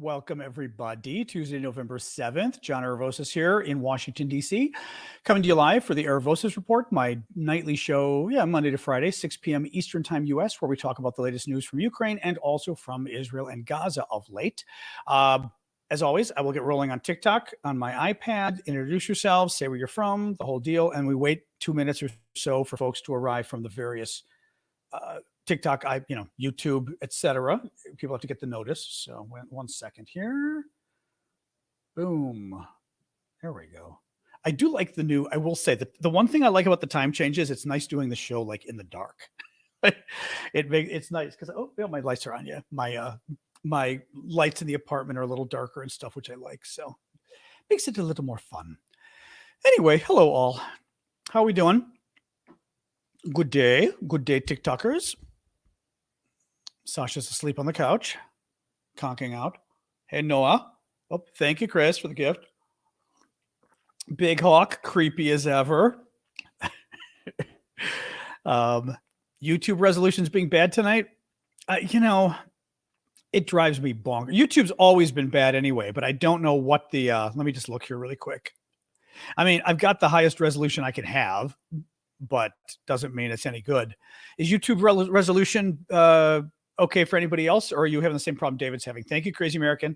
Welcome, everybody. Tuesday, November 7th. John Aravosis here in Washington, D.C., coming to you live for the Aravosis Report, my nightly show, Monday to Friday, 6 p.m. Eastern Time U.S., where we talk about the latest news from Ukraine and also from Israel and Gaza of late. As always, I will get rolling on TikTok on my iPad. Introduce yourselves, say where you're from, the whole deal, and we wait 2 minutes or so for folks to arrive from the various TikTok, YouTube, etc. People have to get the notice. So 1 second here. Boom. There we go. I do like I will say that the one thing I like about the time changes, it's nice doing the show like in the dark. It's nice because my lights are on. Yeah, my lights in the apartment are a little darker and stuff, which I like. So makes it a little more fun. Anyway, hello all. How are we doing? Good day, TikTokers. Sasha's asleep on the couch, conking out. Hey, Noah. Oh, thank you, Chris, for the gift. Big Hawk, creepy as ever. YouTube resolutions being bad tonight. It drives me bonkers. YouTube's always been bad anyway, but I don't know what let me just look here really quick. I mean, I've got the highest resolution I can have, but doesn't mean it's any good. Is YouTube resolution okay for anybody else, or are you having the same problem David's having? Thank you, Crazy American.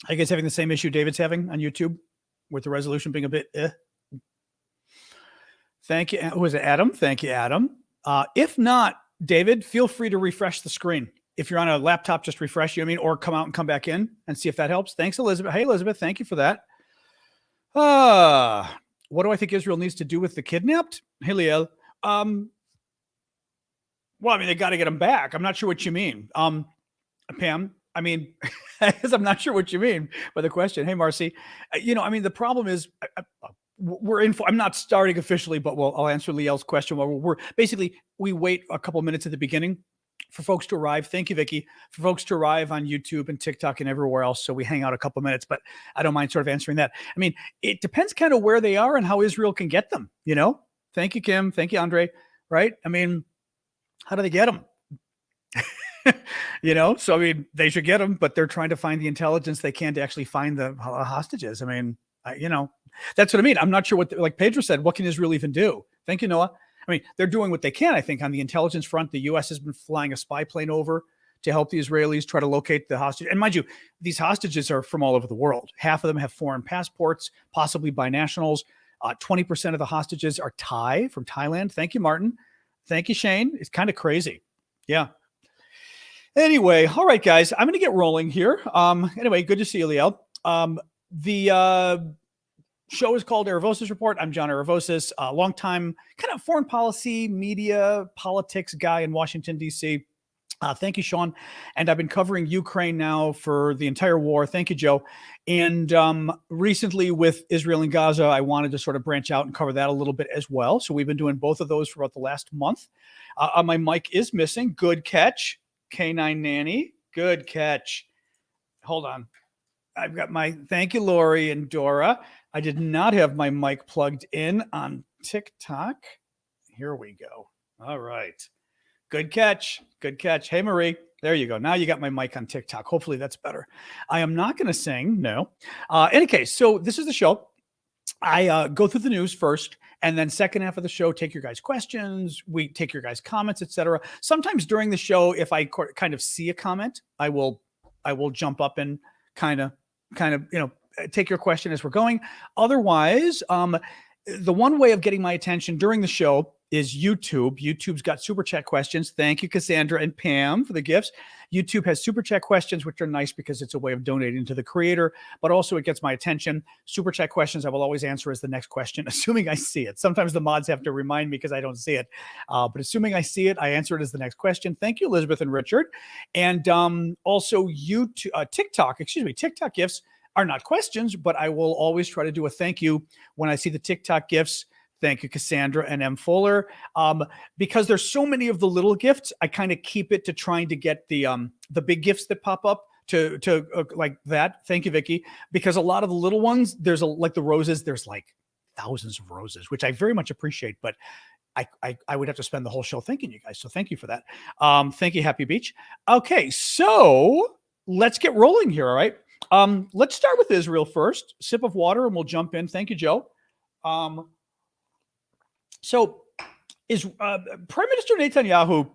Are you guys having the same issue David's having on YouTube with the resolution being a bit Thank you. Who is it, Adam? Thank you, Adam. If not, David, feel free to refresh the screen. If you're on a laptop, just refresh, or come out and come back in and see if that helps. Thanks, Elizabeth. Hey, Elizabeth, thank you for that. What do I think Israel needs to do with the kidnapped? Hey, Liel. Well, they got to get them back. I'm not sure what you mean. Pam, I'm not sure what you mean by the question. Hey, Marcy. The problem is I'm not starting officially, but I'll answer Liel's question. We wait a couple minutes at the beginning for folks to arrive. Thank you, Vicky. For folks to arrive on YouTube and TikTok and everywhere else. So we hang out a couple minutes, but I don't mind sort of answering that. It depends kind of where they are and how Israel can get them, Thank you, Kim. Thank you, Andre. Right? How do they get them? So, they should get them, but they're trying to find the intelligence they can to actually find the hostages. That's what I mean. I'm not sure like Pedro said, what can Israel even do? Thank you, Noah. They're doing what they can, I think, on the intelligence front. The U.S. has been flying a spy plane over to help the Israelis try to locate the hostage. And mind you, these hostages are from all over the world. Half of them have foreign passports, possibly binationals. 20% of the hostages are Thai, from Thailand. Thank you, Martin. Thank you, Shane. It's kind of crazy. Yeah. Anyway, all right, guys, I'm going to get rolling here. Anyway, good to see you, Leo. The show is called Aravosis Report. I'm John Aravosis, a longtime kind of foreign policy, media, politics guy in Washington, D.C. Thank you, Sean. And I've been covering Ukraine now for the entire war. Thank you, Joe. And recently with Israel and Gaza, I wanted to sort of branch out and cover that a little bit as well. So we've been doing both of those for about the last month. My mic is missing. Good catch. K9 Nanny. Good catch. Hold on. I've got thank you, Lori and Dora. I did not have my mic plugged in on TikTok. Here we go. All right. Good catch. Good catch. Hey, Marie. There you go. Now you got my mic on TikTok. Hopefully that's better. I am not going to sing. No. Any case, so this is the show. I go through the news first, and then second half of the show, take your guys' questions. We take your guys' comments, etc. Sometimes during the show, if I kind of see a comment, I will jump up and kind of, take your question as we're going. Otherwise, the one way of getting my attention during the show is YouTube. YouTube's got super chat questions. Thank you, Cassandra and Pam, for the gifts. YouTube has super chat questions, which are nice because it's a way of donating to the creator, but also it gets my attention. Super chat questions I will always answer as the next question, assuming I see it. Sometimes the mods have to remind me because I don't see it. But assuming I see it, I answer it as the next question. Thank you, Elizabeth and Richard. And also TikTok gifts are not questions, but I will always try to do a thank you when I see the TikTok gifts. Thank you, Cassandra and M. Fuller. Because there's so many of the little gifts, I kind of keep it to trying to get the big gifts that pop up to like that. Thank you, Vicky. Because a lot of the little ones, there's like the roses, there's like thousands of roses, which I very much appreciate, but I would have to spend the whole show thanking you guys. So thank you for that. Thank you, Happy Beach. Okay, so let's get rolling here. All right. Let's start with Israel first. Sip of water and we'll jump in. Thank you, Joe. So is Prime Minister Netanyahu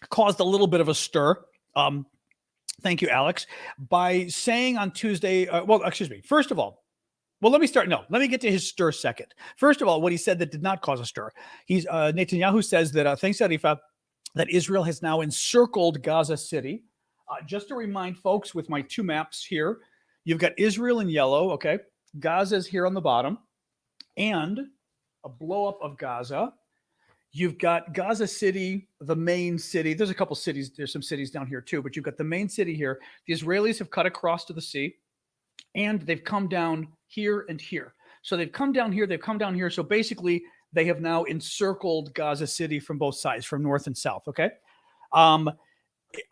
caused a little bit of a stir. Thank you, Alex, by saying on Tuesday, first of all, well, let me get to his stir second. First of all, what he said that did not cause a stir. Netanyahu says that, thanks, Arifa, that Israel has now encircled Gaza City. Just to remind folks with my two maps here, you've got Israel in yellow, okay? Gaza is here on the bottom, and a blow up of Gaza. You've got Gaza City, the main city. There's a couple cities. There's some cities down here too, but you've got the main city here. The Israelis have cut across to the sea, and they've come down here and here. So they've come down here. They've come down here. So basically, they have now encircled Gaza City from both sides, from north and south. Okay.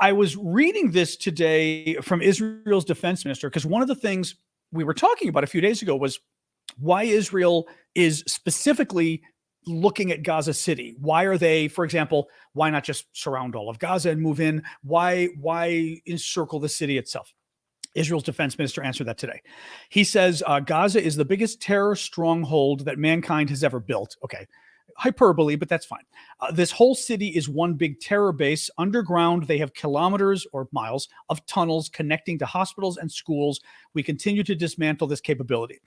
I was reading this today from Israel's defense minister, because one of the things we were talking about a few days ago was why Israel is specifically looking at Gaza City. Why are they, for example, why not just surround all of Gaza and move in? Why encircle the city itself? Israel's defense minister answered that today. He says, Gaza is the biggest terror stronghold that mankind has ever built. Okay. Hyperbole, but that's fine. This whole city is one big terror base. Underground, they have kilometers or miles of tunnels connecting to hospitals and schools. We continue to dismantle this capability.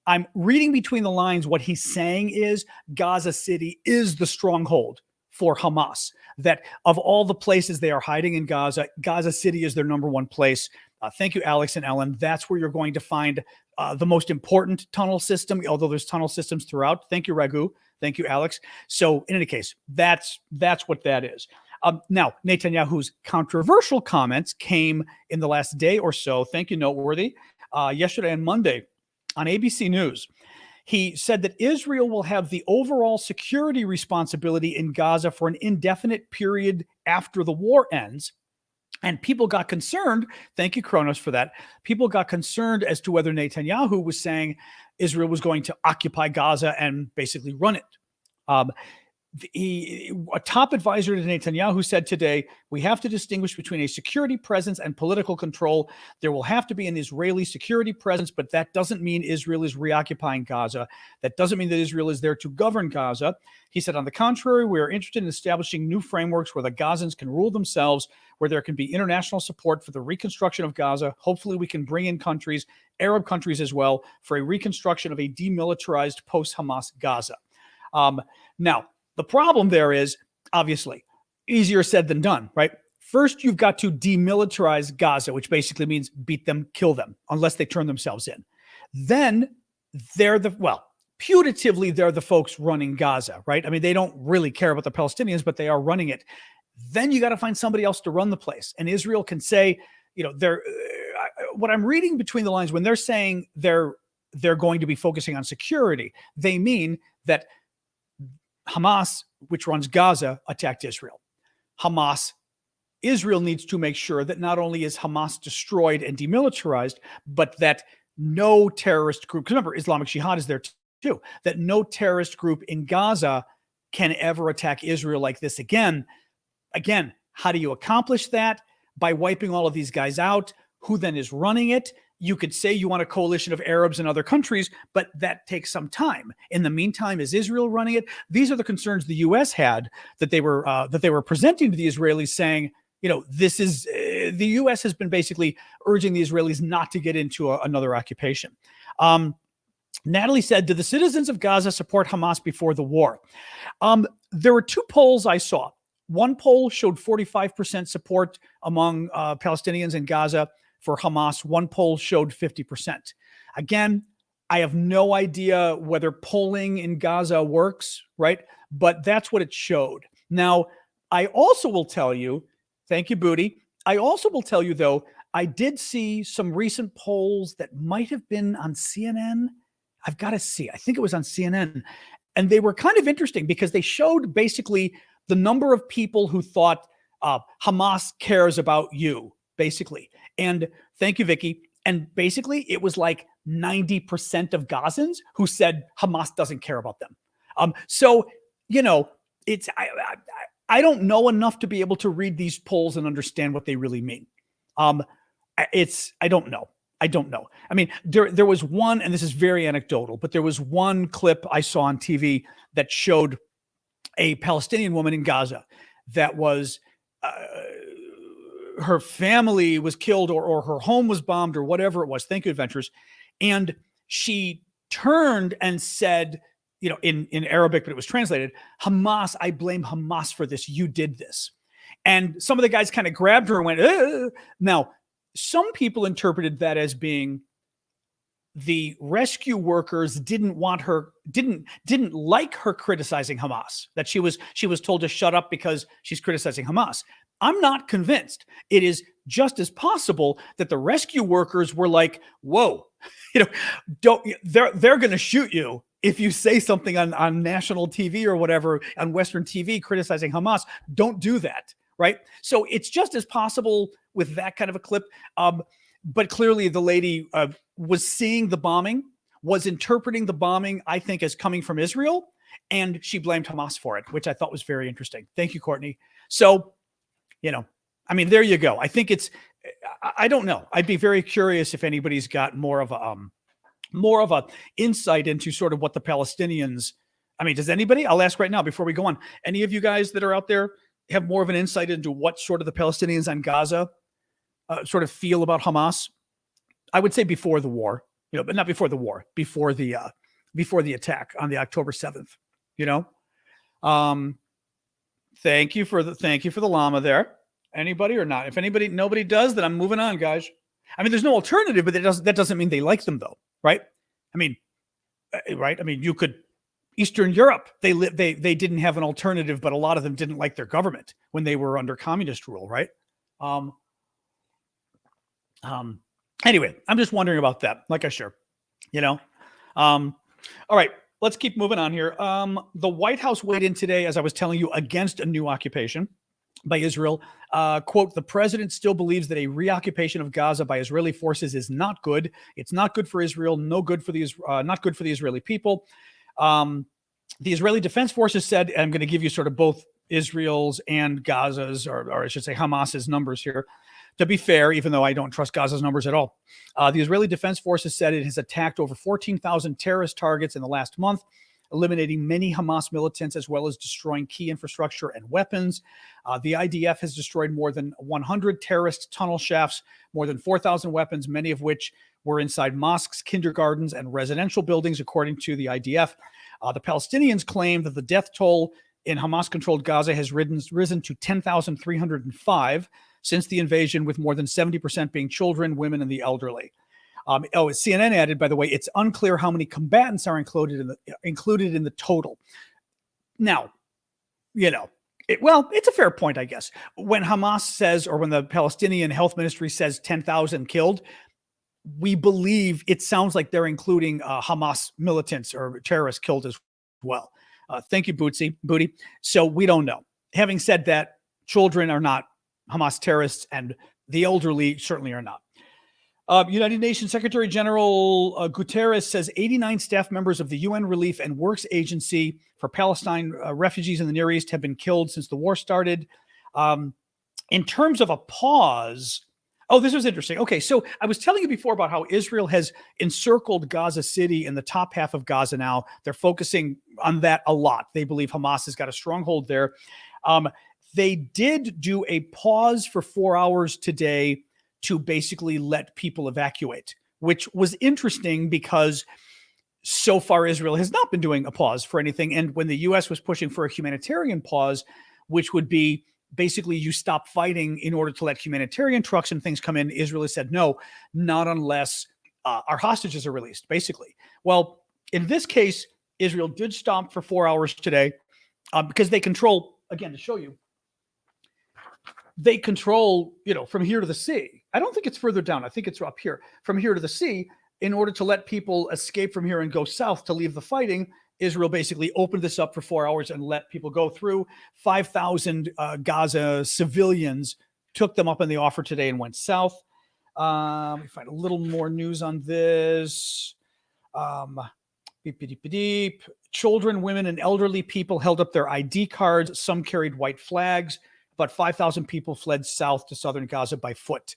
I'm reading between the lines. What he's saying is Gaza City is the stronghold for Hamas, that of all the places they are hiding in Gaza, Gaza City is their number one place. Thank you, Alex and Ellen. That's where you're going to find the most important tunnel system, although there's tunnel systems throughout. Thank you, Raghu. Thank you, Alex. So in any case, that's what that is. Now, Netanyahu's controversial comments came in the last day or so. Thank you, Noteworthy. Yesterday and Monday on ABC News, he said that Israel will have the overall security responsibility in Gaza for an indefinite period after the war ends. And people got concerned. Thank you, Kronos, for that. People got concerned as to whether Netanyahu was saying Israel was going to occupy Gaza and basically run it. A top advisor to Netanyahu said today, we have to distinguish between a security presence and political control. There will have to be an Israeli security presence, but that doesn't mean Israel is reoccupying Gaza. That doesn't mean that Israel is there to govern Gaza. He said, on the contrary, we are interested in establishing new frameworks where the Gazans can rule themselves, where there can be international support for the reconstruction of Gaza. Hopefully we can bring in countries, Arab countries as well, for a reconstruction of a demilitarized post-Hamas Gaza. Now, the problem there is, obviously, easier said than done, right? First, you've got to demilitarize Gaza, which basically means beat them, kill them, unless they turn themselves in. Then putatively, they're the folks running Gaza, right? I mean, they don't really care about the Palestinians, but they are running it. Then you got to find somebody else to run the place. And Israel can say, what I'm reading between the lines, when they're saying they're going to be focusing on security, they mean that Hamas, which runs Gaza, attacked Israel. Israel needs to make sure that not only is Hamas destroyed and demilitarized, but that no terrorist group, because remember, Islamic Jihad is there too, that no terrorist group in Gaza can ever attack Israel like this again. Again, how do you accomplish that? By wiping all of these guys out. Who then is running it? You could say you want a coalition of Arabs and other countries, but that takes some time. In the meantime, is Israel running it? These are the concerns the U.S. had, that they were presenting to the Israelis, saying, this is the U.S. has been basically urging the Israelis not to get into another occupation. Natalie said, "Do the citizens of Gaza support Hamas before the war?" There were two polls I saw. One poll showed 45% support among Palestinians in Gaza for Hamas. One poll showed 50%. Again, I have no idea whether polling in Gaza works, right? But that's what it showed. Now, I also will tell you, thank you, Booty. I also will tell you, though, I did see some recent polls that might have been on CNN. I've got to see. I think it was on CNN. And they were kind of interesting because they showed basically the number of people who thought Hamas cares about you, basically. And thank you, Vicky. And basically, it was like 90% of Gazans who said Hamas doesn't care about them. It's I don't know enough to be able to read these polls and understand what they really mean. I don't know. I don't know. I mean, there was one, and this is very anecdotal, but there was one clip I saw on TV that showed a Palestinian woman in Gaza that was her family was killed or her home was bombed or whatever it was. Thank you, Adventures. And she turned and said, in Arabic, but it was translated, Hamas, I blame Hamas for this. You did this. And some of the guys kind of grabbed her and went, ugh. Now, some people interpreted that as being the rescue workers didn't like her criticizing Hamas, that she was told to shut up because she's criticizing Hamas. I'm not convinced. It is just as possible that the rescue workers were like, whoa, they're going to shoot you if you say something on national TV or whatever, on Western TV criticizing Hamas. Don't do that. Right. So it's just as possible with that kind of a clip. But clearly the lady was seeing the bombing, was interpreting the bombing, I think, as coming from Israel, and she blamed Hamas for it, which I thought was very interesting. Thank you, Courtney. So, I mean, there you go. I think I don't know. I'd be very curious if anybody's got more of a insight into sort of what the Palestinians, I mean, does anybody, I'll ask right now before we go on, any of you guys that are out there have more of an insight into what sort of the Palestinians on Gaza sort of feel about Hamas? I would say before the war, but not before the war, before the attack on the October 7th, Thank you for the llama there. Anybody or not? If nobody does, then I'm moving on, guys. I mean, there's no alternative, but that doesn't mean they like them though. Right. I mean, right. I mean, you could, Eastern Europe, they didn't have an alternative, but a lot of them didn't like their government when they were under communist rule. Right. Anyway, I'm just wondering about that. Like I sure, all right, let's keep moving on here. The White House weighed in today, as I was telling you, against a new occupation by Israel. Quote, the president still believes that a reoccupation of Gaza by Israeli forces is not good. It's not good for Israel, not good for the Israeli people. The Israeli Defense Forces said, and I'm going to give you sort of both Israel's and Gaza's, or I should say Hamas's numbers here. To be fair, even though I don't trust Gaza's numbers at all, the Israeli Defense Forces said it has attacked over 14,000 terrorist targets in the last month, eliminating many Hamas militants as well as destroying key infrastructure and weapons. The IDF has destroyed more than 100 terrorist tunnel shafts, more than 4,000 weapons, many of which were inside mosques, kindergartens, and residential buildings, according to the IDF. The Palestinians claim that the death toll in Hamas-controlled Gaza has risen to 10,305 since the invasion, with more than 70% being children, women, and the elderly. CNN added, by the way, it's unclear how many combatants are included in the total. Now, it's a fair point, I guess. When Hamas says, or when the Palestinian Health Ministry says 10,000 killed, we believe it sounds like they're including Hamas militants or terrorists killed as well. Thank you, Booty. So we don't know. Having said that, children are not Hamas terrorists, and the elderly certainly are not. United Nations Secretary General Guterres says 89 staff members of the UN Relief and Works Agency for Palestine refugees in the Near East have been killed since the war started. In terms of a pause, this was interesting. Okay, so I was telling you before about how Israel has encircled Gaza City in the top half of Gaza now. They're focusing on that a lot. They believe Hamas has got a stronghold there. They did do a pause for 4 hours today to basically let people evacuate, which was interesting because so far Israel has not been doing a pause for anything. And when the U.S. was pushing for a humanitarian pause, which would be basically you stop fighting in order to let humanitarian trucks and things come in, Israel has said, no, not unless our hostages are released, basically. Well, in this case, Israel did stop for 4 hours today because they control, again, to show you, they control, from here to the sea. I don't think it's further down. I think it's up here. From here to the sea, in order to let people escape from here and go south to leave the fighting, Israel basically opened this up for 4 hours and let people go through. 5,000 Gaza civilians took them up on the offer today and went south. Let me find a little more news on this. Children, women, and elderly people held up their ID cards. Some carried white flags. About 5,000 people fled south to southern Gaza by foot.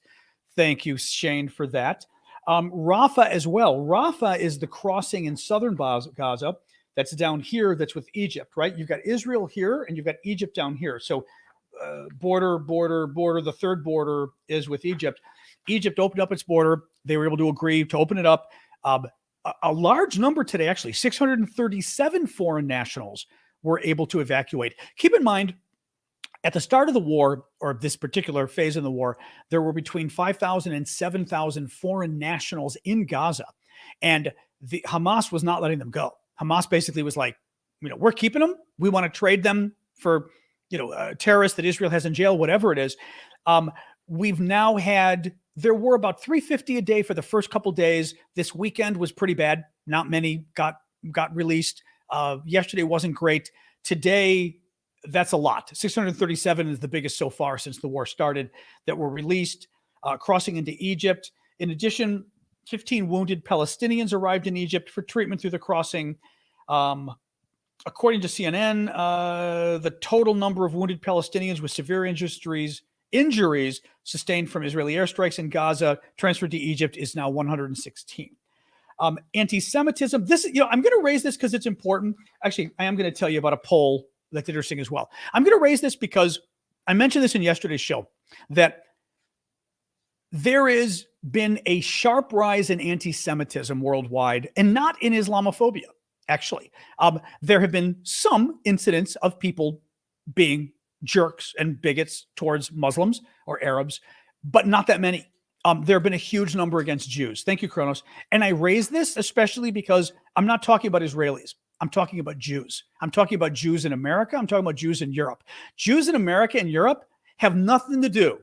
Thank you, Shane, for that. Rafah as well. Rafah is the crossing in southern Gaza that's down here, that's with Egypt, right? You've got Israel here and you've got Egypt down here. So border. The third border is with Egypt. Egypt opened up its border. They were able to agree to open it up. A large number today, actually, 637 foreign nationals were able to evacuate. Keep in mind, at the start of the war, or this particular phase in the war, there were between 5,000 and 7,000 foreign nationals in Gaza. And the Hamas was not letting them go. Hamas basically was like, we're keeping them. We want to trade them for, terrorists that Israel has in jail, whatever it is. We've now had, there were about 350 a day for the first couple days. This weekend was pretty bad. Not many got released. Yesterday wasn't great. Today, that's a lot. 637 is the biggest so far since the war started that were released, crossing into Egypt. In addition, 15 wounded Palestinians arrived in Egypt for treatment through the crossing. According to CNN, the total number of wounded Palestinians with severe injuries sustained from Israeli airstrikes in Gaza transferred to Egypt is now 116. Anti-Semitism. This, I'm going to raise this because it's important. Actually, I am going to tell you about a poll that's interesting as well. I'm going to raise this because I mentioned this in yesterday's show, that there has been a sharp rise in anti-Semitism worldwide, and not in Islamophobia, actually. There have been some incidents of people being jerks and bigots towards Muslims or Arabs, but not that many. There have been a huge number against Jews. Thank you, Kronos. And I raise this especially because I'm not talking about Israelis. I'm talking about Jews. I'm talking about Jews in America. I'm talking about Jews in Europe. Jews in America and Europe have nothing to do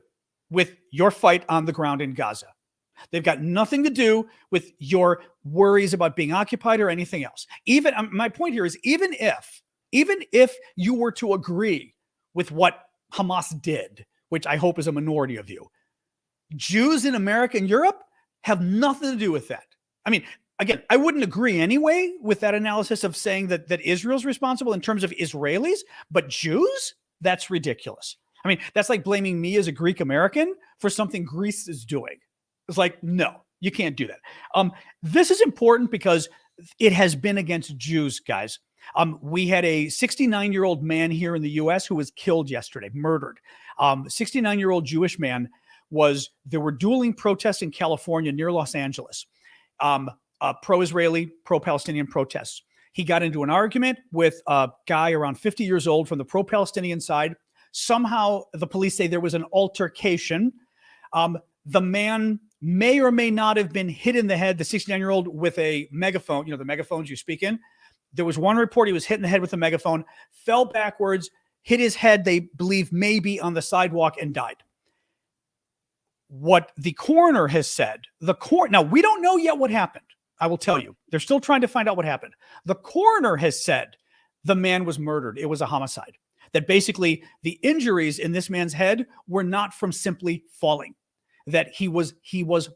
with your fight on the ground in Gaza. They've got nothing to do with your worries about being occupied or anything else. Even my point here is, even if you were to agree with what Hamas did, which I hope is a minority of you, Jews in America and Europe have nothing to do with that. I mean, again, I wouldn't agree anyway with that analysis of saying that Israel's responsible in terms of Israelis, but Jews, that's ridiculous. I mean, that's like blaming me as a Greek American for something Greece is doing. It's like, no, you can't do that. This is important because it has been against Jews, guys. We had a 69-year-old man here in the U.S. who was killed yesterday, murdered. 69-year-old Jewish man there were dueling protests in California near Los Angeles. Pro-Israeli, pro-Palestinian protests. He got into an argument with a guy around 50 years old from the pro-Palestinian side. Somehow the police say there was an altercation. The man may or may not have been hit in the head, the 69-year-old, with a megaphone, the megaphones you speak in. There was one report he was hit in the head with a megaphone, fell backwards, hit his head, they believe maybe on the sidewalk, and died. What the coroner has said, now we don't know yet what happened. I will tell you, they're still trying to find out what happened. The coroner has said the man was murdered. It was a homicide. That basically the injuries in this man's head were not from simply falling, that he was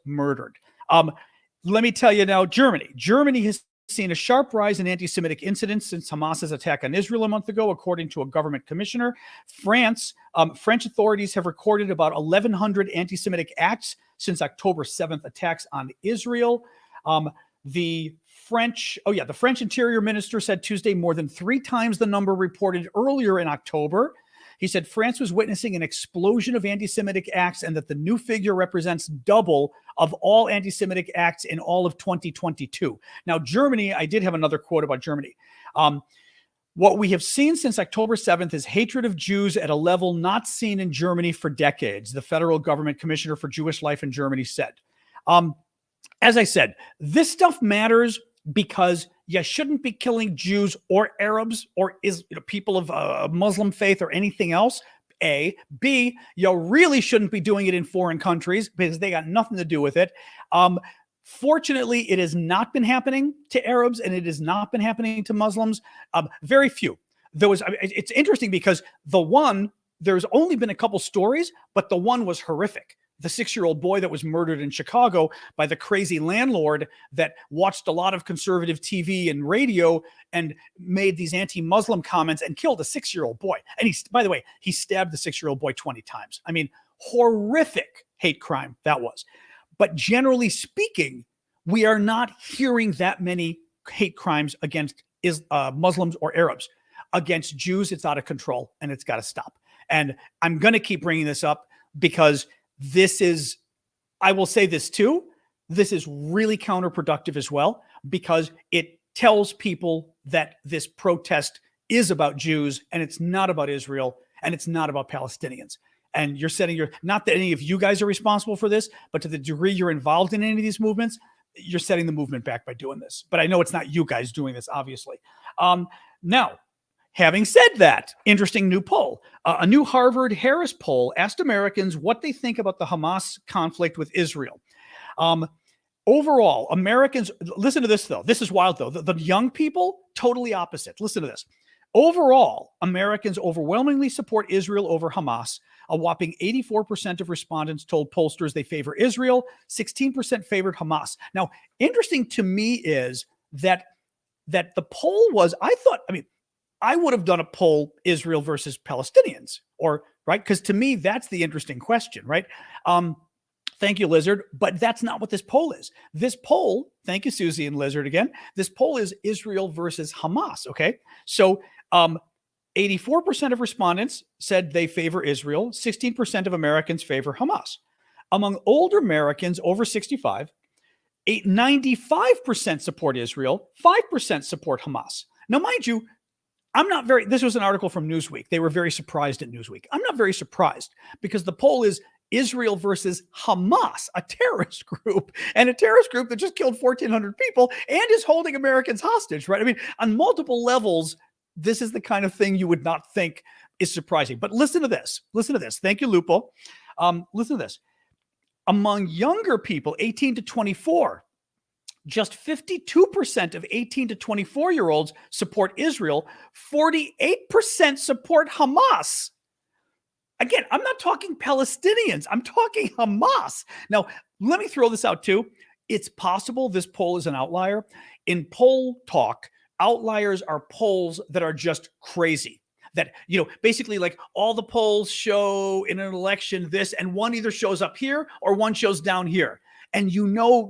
murdered. Let me tell you now, Germany has seen a sharp rise in anti-Semitic incidents since Hamas's attack on Israel a month ago, according to a government commissioner. French authorities have recorded about 1,100 anti-Semitic acts since October 7th attacks on Israel. The French Interior Minister said Tuesday more than 3 times the number reported earlier in October. He said France was witnessing an explosion of anti-Semitic acts and that the new figure represents double of all anti-Semitic acts in all of 2022. Now, Germany, I did have another quote about Germany. What we have seen since October 7th is hatred of Jews at a level not seen in Germany for decades, the federal government commissioner for Jewish life in Germany said. As I said, this stuff matters because you shouldn't be killing Jews or Arabs or people of Muslim faith or anything else. A. B. You really shouldn't be doing it in foreign countries because they got nothing to do with it. Fortunately, it has not been happening to Arabs and it has not been happening to Muslims. Very few. It's interesting because there's only been a couple stories, but the one was horrific. The 6-year-old boy that was murdered in Chicago by the crazy landlord that watched a lot of conservative TV and radio and made these anti-Muslim comments and killed a 6-year-old boy. And by the way, he stabbed the 6-year-old boy 20 times. I mean, Horrific hate crime that was. But generally speaking, we are not hearing that many hate crimes against Muslims or Arabs. Against Jews, it's out of control and it's got to stop. And I'm going to keep bringing this up because this is, I will say this too, this is really counterproductive as well, because it tells people that this protest is about Jews and it's not about Israel and it's not about Palestinians. And you're setting not that any of you guys are responsible for this, but to the degree you're involved in any of these movements, you're setting the movement back by doing this. But I know it's not you guys doing this, obviously. Now, having said that, interesting new poll. A new Harvard-Harris poll asked Americans what they think about the Hamas conflict with Israel. Overall, Americans, listen to this though. This is wild though. The young people, totally opposite. Listen to this. Overall, Americans overwhelmingly support Israel over Hamas. A whopping 84% of respondents told pollsters they favor Israel. 16% favored Hamas. Now, interesting to me is that the poll was, I would have done a poll Israel versus Palestinians, or right? Because to me, that's the interesting question, right? Thank you, Lizard. But that's not what this poll is. This poll, thank you, Susie and Lizard again. This poll is Israel versus Hamas. Okay. So 84% of respondents said they favor Israel. 16% of Americans favor Hamas. Among older Americans over 65, 95% support Israel. 5% support Hamas. Now, mind you, this was an article from Newsweek. They were very surprised at Newsweek. I'm not very surprised because the poll is Israel versus Hamas, a terrorist group, and a terrorist group that just killed 1,400 people and is holding Americans hostage, right? I mean, on multiple levels, this is the kind of thing you would not think is surprising. But listen to this. Listen to this. Thank you, Lupo. Listen to this. Among younger people, 18 to 24, just 52% of 18 to 24-year-olds support Israel. 48% support Hamas. Again, I'm not talking Palestinians. I'm talking Hamas. Now, let me throw this out too. It's possible this poll is an outlier. In poll talk, outliers are polls that are just crazy. That, basically like all the polls show in an election this, and one either shows up here or one shows down here. And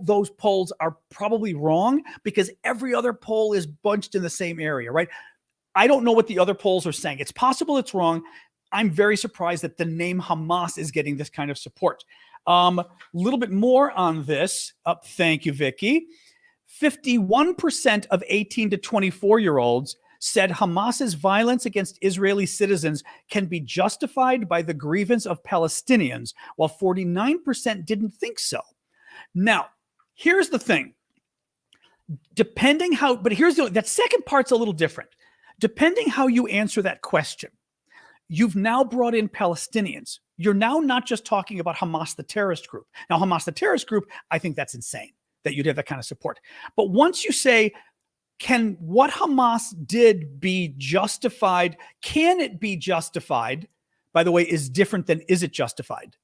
those polls are probably wrong because every other poll is bunched in the same area, right? I don't know what the other polls are saying. It's possible it's wrong. I'm very surprised that the name Hamas is getting this kind of support. A little bit more on this. Thank you, Vicky. 51% of 18 to 24-year-olds said Hamas's violence against Israeli citizens can be justified by the grievance of Palestinians, while 49% didn't think so. Now, here's the thing. That second part's a little different. Depending how you answer that question, you've now brought in Palestinians. You're now not just talking about Hamas, the terrorist group. Now, Hamas, the terrorist group, I think that's insane that you'd have that kind of support. But once you say, can what Hamas did be justified? Can it be justified? By the way, is different than is it justified?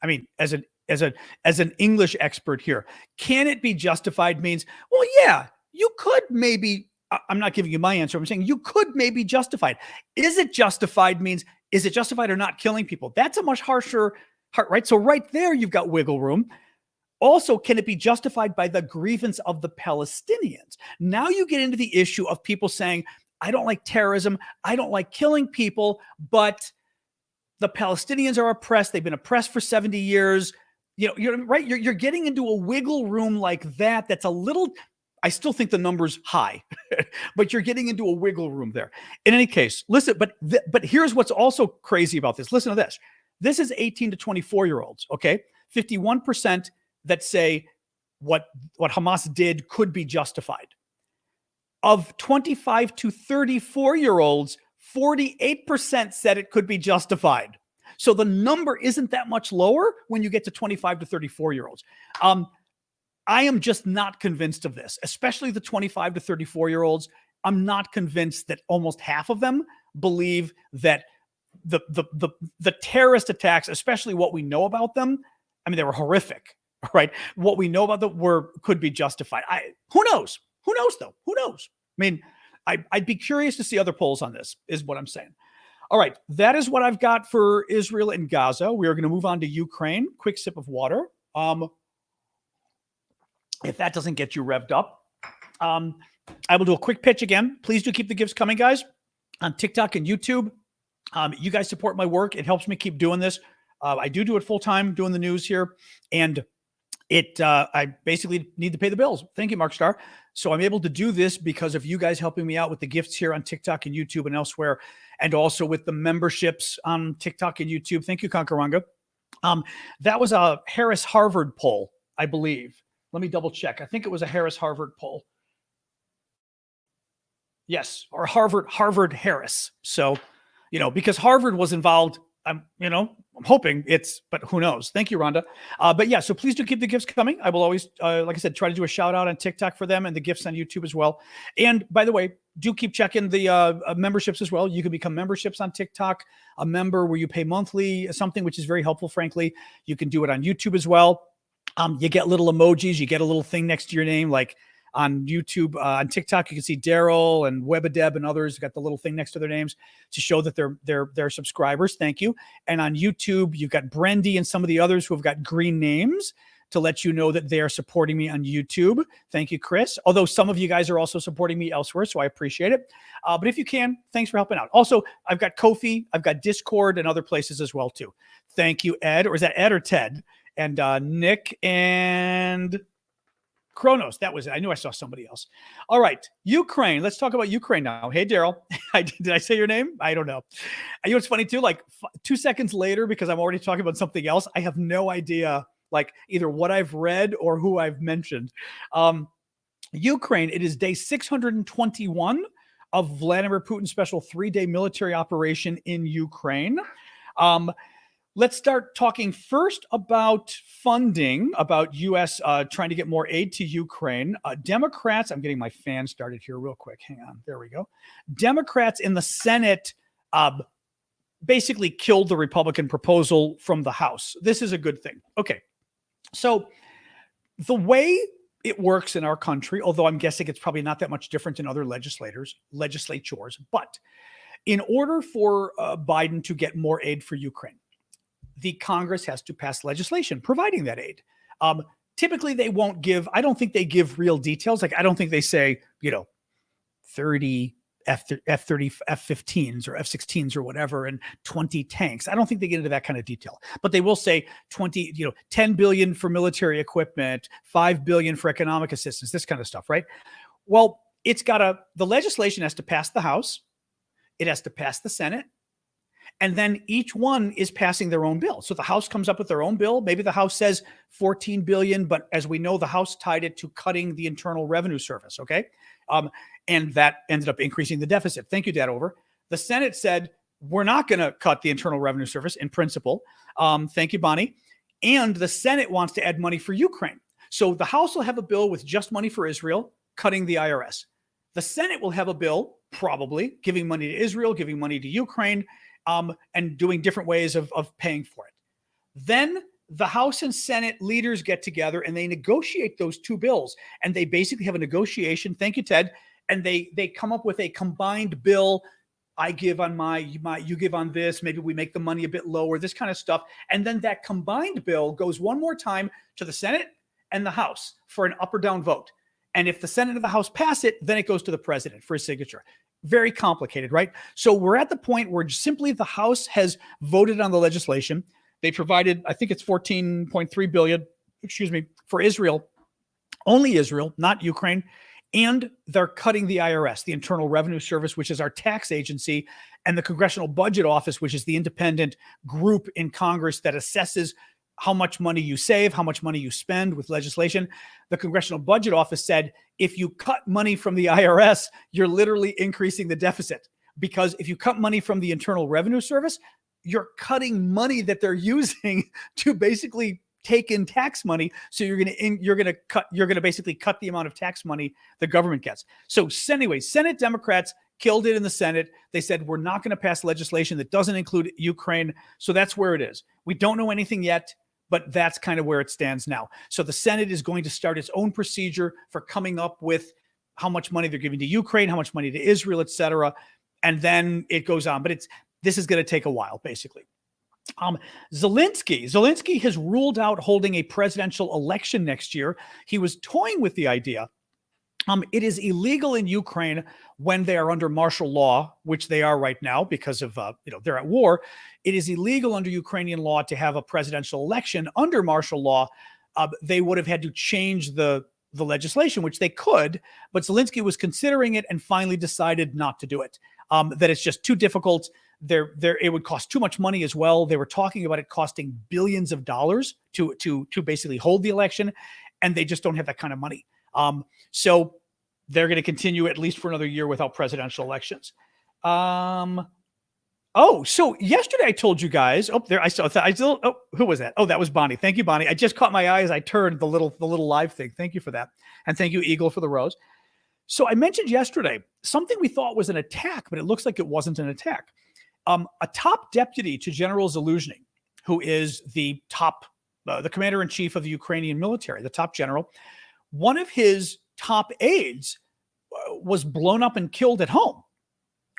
I mean, as an English expert here, can it be justified means, well, yeah, you could maybe. I'm not giving you my answer. I'm saying you could maybe justified. Is it justified means, is it justified or not killing people? That's a much harsher, right? So right there, you've got wiggle room. Also, can it be justified by the grievance of the Palestinians? Now you get into the issue of people saying, I don't like terrorism. I don't like killing people, but the Palestinians are oppressed. They've been oppressed for 70 years. You're right. You're getting into a wiggle room like that. That's a little, I still think the number's high, but you're getting into a wiggle room there. In any case, listen, but here's what's also crazy about this. Listen to this. This is 18 to 24-year-olds, okay? 51% that say what Hamas did could be justified. Of 25 to 34-year-olds, 48% said it could be justified. So the number isn't that much lower when you get to 25 to 34-year-olds. I am just not convinced of this, especially the 25 to 34-year-olds. I'm not convinced that almost half of them believe that the terrorist attacks, especially what we know about them, I mean, they were horrific, right? What we know about them could be justified. Who knows? Who knows, though? Who knows? I mean, I'd be curious to see other polls on this, is what I'm saying. All right, that is what I've got for Israel and Gaza. We are going to move on to Ukraine. Quick sip of water. If that doesn't get you revved up, I will do a quick pitch again. Please do keep the gifts coming, guys, on TikTok and YouTube. You guys support my work. It helps me keep doing this. I do it full time, doing the news here, and I basically need to pay the bills. Thank you, Mark Starr. So I'm able to do this because of you guys helping me out with the gifts here on TikTok and YouTube and elsewhere, and also with the memberships on TikTok and YouTube. Thank you, Conqueranga. That was a Harris-Harvard poll, I believe. Let me double check. I think it was a Harris-Harvard poll. Yes, or Harvard-Harris. So, because Harvard was involved, I'm hoping but who knows? Thank you, Rhonda. But yeah, so please do keep the gifts coming. I will always, like I said, try to do a shout out on TikTok for them and the gifts on YouTube as well. And by the way, do keep checking the memberships as well. You can become memberships on TikTok, a member where you pay monthly, something which is very helpful, frankly. You can do it on YouTube as well. You get little emojis. You get a little thing next to your name, like on YouTube. On TikTok, you can see Daryl and Webadeb and others got the little thing next to their names to show that they're subscribers. Thank you. And on YouTube, you've got Brendy and some of the others who have got green names to let you know that they are supporting me on YouTube. Thank you, Chris. Although some of you guys are also supporting me elsewhere, so I appreciate it. But if you can, thanks for helping out. Also, I've got Ko-fi, I've got Discord and other places as well too. Thank you, Ed. Or is that Ed or Ted? And Nick and Kronos. That was it. I knew I saw somebody else. All right. Ukraine. Let's talk about Ukraine now. Hey, Daryl. Did I say your name? I don't know. You know what's funny too? Like 2 seconds later, because I'm already talking about something else, I have no idea like either what I've read or who I've mentioned. Ukraine, it is day 621 of Vladimir Putin's special 3-day military operation in Ukraine. Let's start talking first about funding, about U.S. Trying to get more aid to Ukraine. Democrats, I'm getting my fan started here real quick. Hang on. There we go. Democrats in the Senate basically killed the Republican proposal from the House. This is a good thing. Okay. So the way it works in our country, although I'm guessing it's probably not that much different in other legislatures, but in order for Biden to get more aid for Ukraine, the Congress has to pass legislation providing that aid. Typically, they won't give, I don't think they give real details. Like, I don't think they say, 30 F-15s or F-16s or whatever, and 20 tanks. I don't think they get into that kind of detail, but they will say 10 billion for military equipment, 5 billion for economic assistance, this kind of stuff, right? Well, the legislation has to pass the House. It has to pass the Senate. And then each one is passing their own bill. So the House comes up with their own bill. Maybe the House says 14 billion, but as we know, the House tied it to cutting the Internal Revenue Service. Okay. And that ended up increasing the deficit. Thank you, Dad. Over. The Senate said, we're not going to cut the Internal Revenue Service in principle. Thank you, Bonnie. And the Senate wants to add money for Ukraine. So the House will have a bill with just money for Israel, cutting the IRS. The Senate will have a bill, probably giving money to Israel, giving money to Ukraine, and doing different ways of paying for it. Then the House and Senate leaders get together and they negotiate those two bills. And they basically have a negotiation. Thank you, Ted. And they come up with a combined bill. I give on you give on this. Maybe we make the money a bit lower, this kind of stuff. And then that combined bill goes one more time to the Senate and the House for an up or down vote. And if the Senate and the House pass it, then it goes to the president for his signature. Very complicated, right? So we're at the point where simply the House has voted on the legislation. They provided, I think it's 14.3 billion, for Israel, only Israel, not Ukraine. And they're cutting the IRS, the Internal Revenue Service, which is our tax agency, and the Congressional Budget Office, which is the independent group in Congress that assesses how much money you save, how much money you spend with legislation. The Congressional Budget Office said, if you cut money from the IRS, you're literally increasing the deficit. Because if you cut money from the Internal Revenue Service, you're cutting money that they're using to basically take in tax money. So you're going to basically cut the amount of tax money the government gets. So anyway, Senate Democrats killed it in the Senate. They said, we're not going to pass legislation that doesn't include Ukraine. So that's where it is. We don't know anything yet, but that's kind of where it stands now. So the Senate is going to start its own procedure for coming up with how much money they're giving to Ukraine, how much money to Israel, et cetera. And then it goes on. But this is going to take a while, basically. Zelensky has ruled out holding a presidential election next year. He was toying with the idea. It is illegal in Ukraine when they are under martial law, which they are right now because of, they're at war. It is illegal under Ukrainian law to have a presidential election under martial law. They would have had to change the legislation, which they could, but Zelensky was considering it and finally decided not to do it. That it's just too difficult. It would cost too much money as well. They were talking about it costing billions of dollars to basically hold the election, and they just don't have that kind of money. So they're going to continue at least for another year without presidential elections. So yesterday I told you guys, who was that? Oh, that was Bonnie. Thank you, Bonnie. I just caught my eye as I turned the little live thing. Thank you for that. And thank you, Eagle, for the rose. So I mentioned yesterday something we thought was an attack, but it looks like it wasn't an attack. A top deputy to General Zaluzhny, who is the commander-in-chief of the Ukrainian military, the top general, one of his top aides was blown up and killed at home.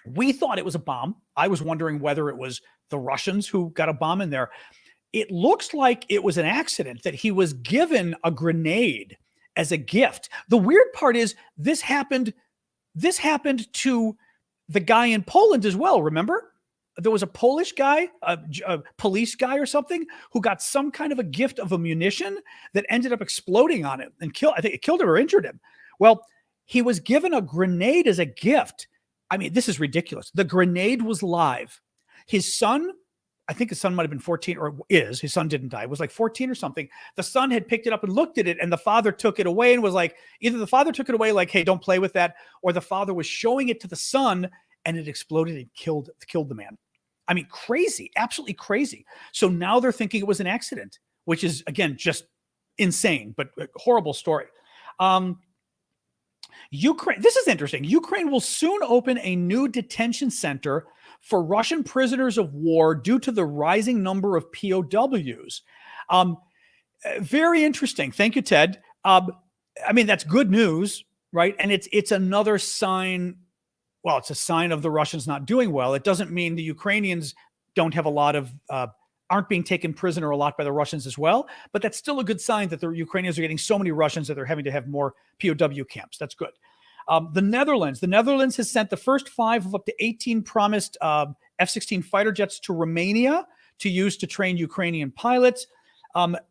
We thought it was a bomb. I was wondering whether it was the Russians who got a bomb in there. It looks like it was an accident, that he was given a grenade as a gift. The weird part is this happened to the guy in Poland as well, remember? There was a Polish guy, a police guy or something, who got some kind of a gift of a munition that ended up exploding on him and I think it killed him or injured him. Well, he was given a grenade as a gift. I mean, this is ridiculous. The grenade was live. His son, I think his son might have been 14 or is, his son didn't die. It was like 14 or something. The son had picked it up and looked at it, and the father took it away and was like, either the father took it away like, hey, don't play with that, or the father was showing it to the son and it exploded and killed the man. I mean, crazy, absolutely crazy. So now they're thinking it was an accident, which is, again, just insane, but a horrible story. Ukraine, this is interesting. Ukraine will soon open a new detention center for Russian prisoners of war due to the rising number of POWs. Very interesting. Thank you, Ted. I mean, that's good news, right? And it's another sign. Well, it's a sign of the Russians not doing well. It doesn't mean the Ukrainians don't have a lot of, aren't being taken prisoner a lot by the Russians as well. But that's still a good sign that the Ukrainians are getting so many Russians that they're having to have more POW camps. That's good. The Netherlands has sent the first 5 of up to 18 promised F-16 fighter jets to Romania to use to train Ukrainian pilots.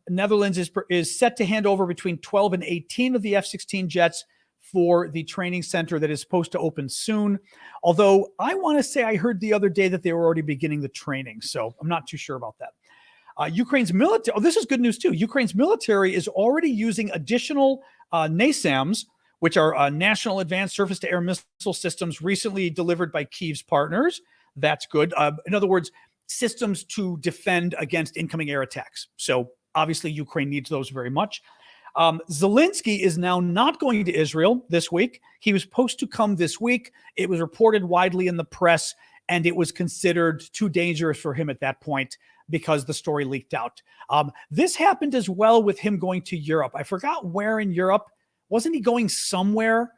Netherlands is set to hand over between 12 and 18 of the F-16 jets for the training center that is supposed to open soon. Although I want to say I heard the other day that they were already beginning the training, so I'm not too sure about that. Ukraine's military, this is good news too. Ukraine's military is already using additional NASAMS, which are National Advanced Surface-to-Air Missile Systems recently delivered by Kyiv's partners. That's good. In other words, systems to defend against incoming air attacks. So obviously Ukraine needs those very much. Zelensky is now not going to Israel this week. He was supposed to come this week. It was reported widely in the press, and it was considered too dangerous for him at that point because the story leaked out. This happened as well with him going to Europe. I forgot where in Europe. Wasn't he going somewhere?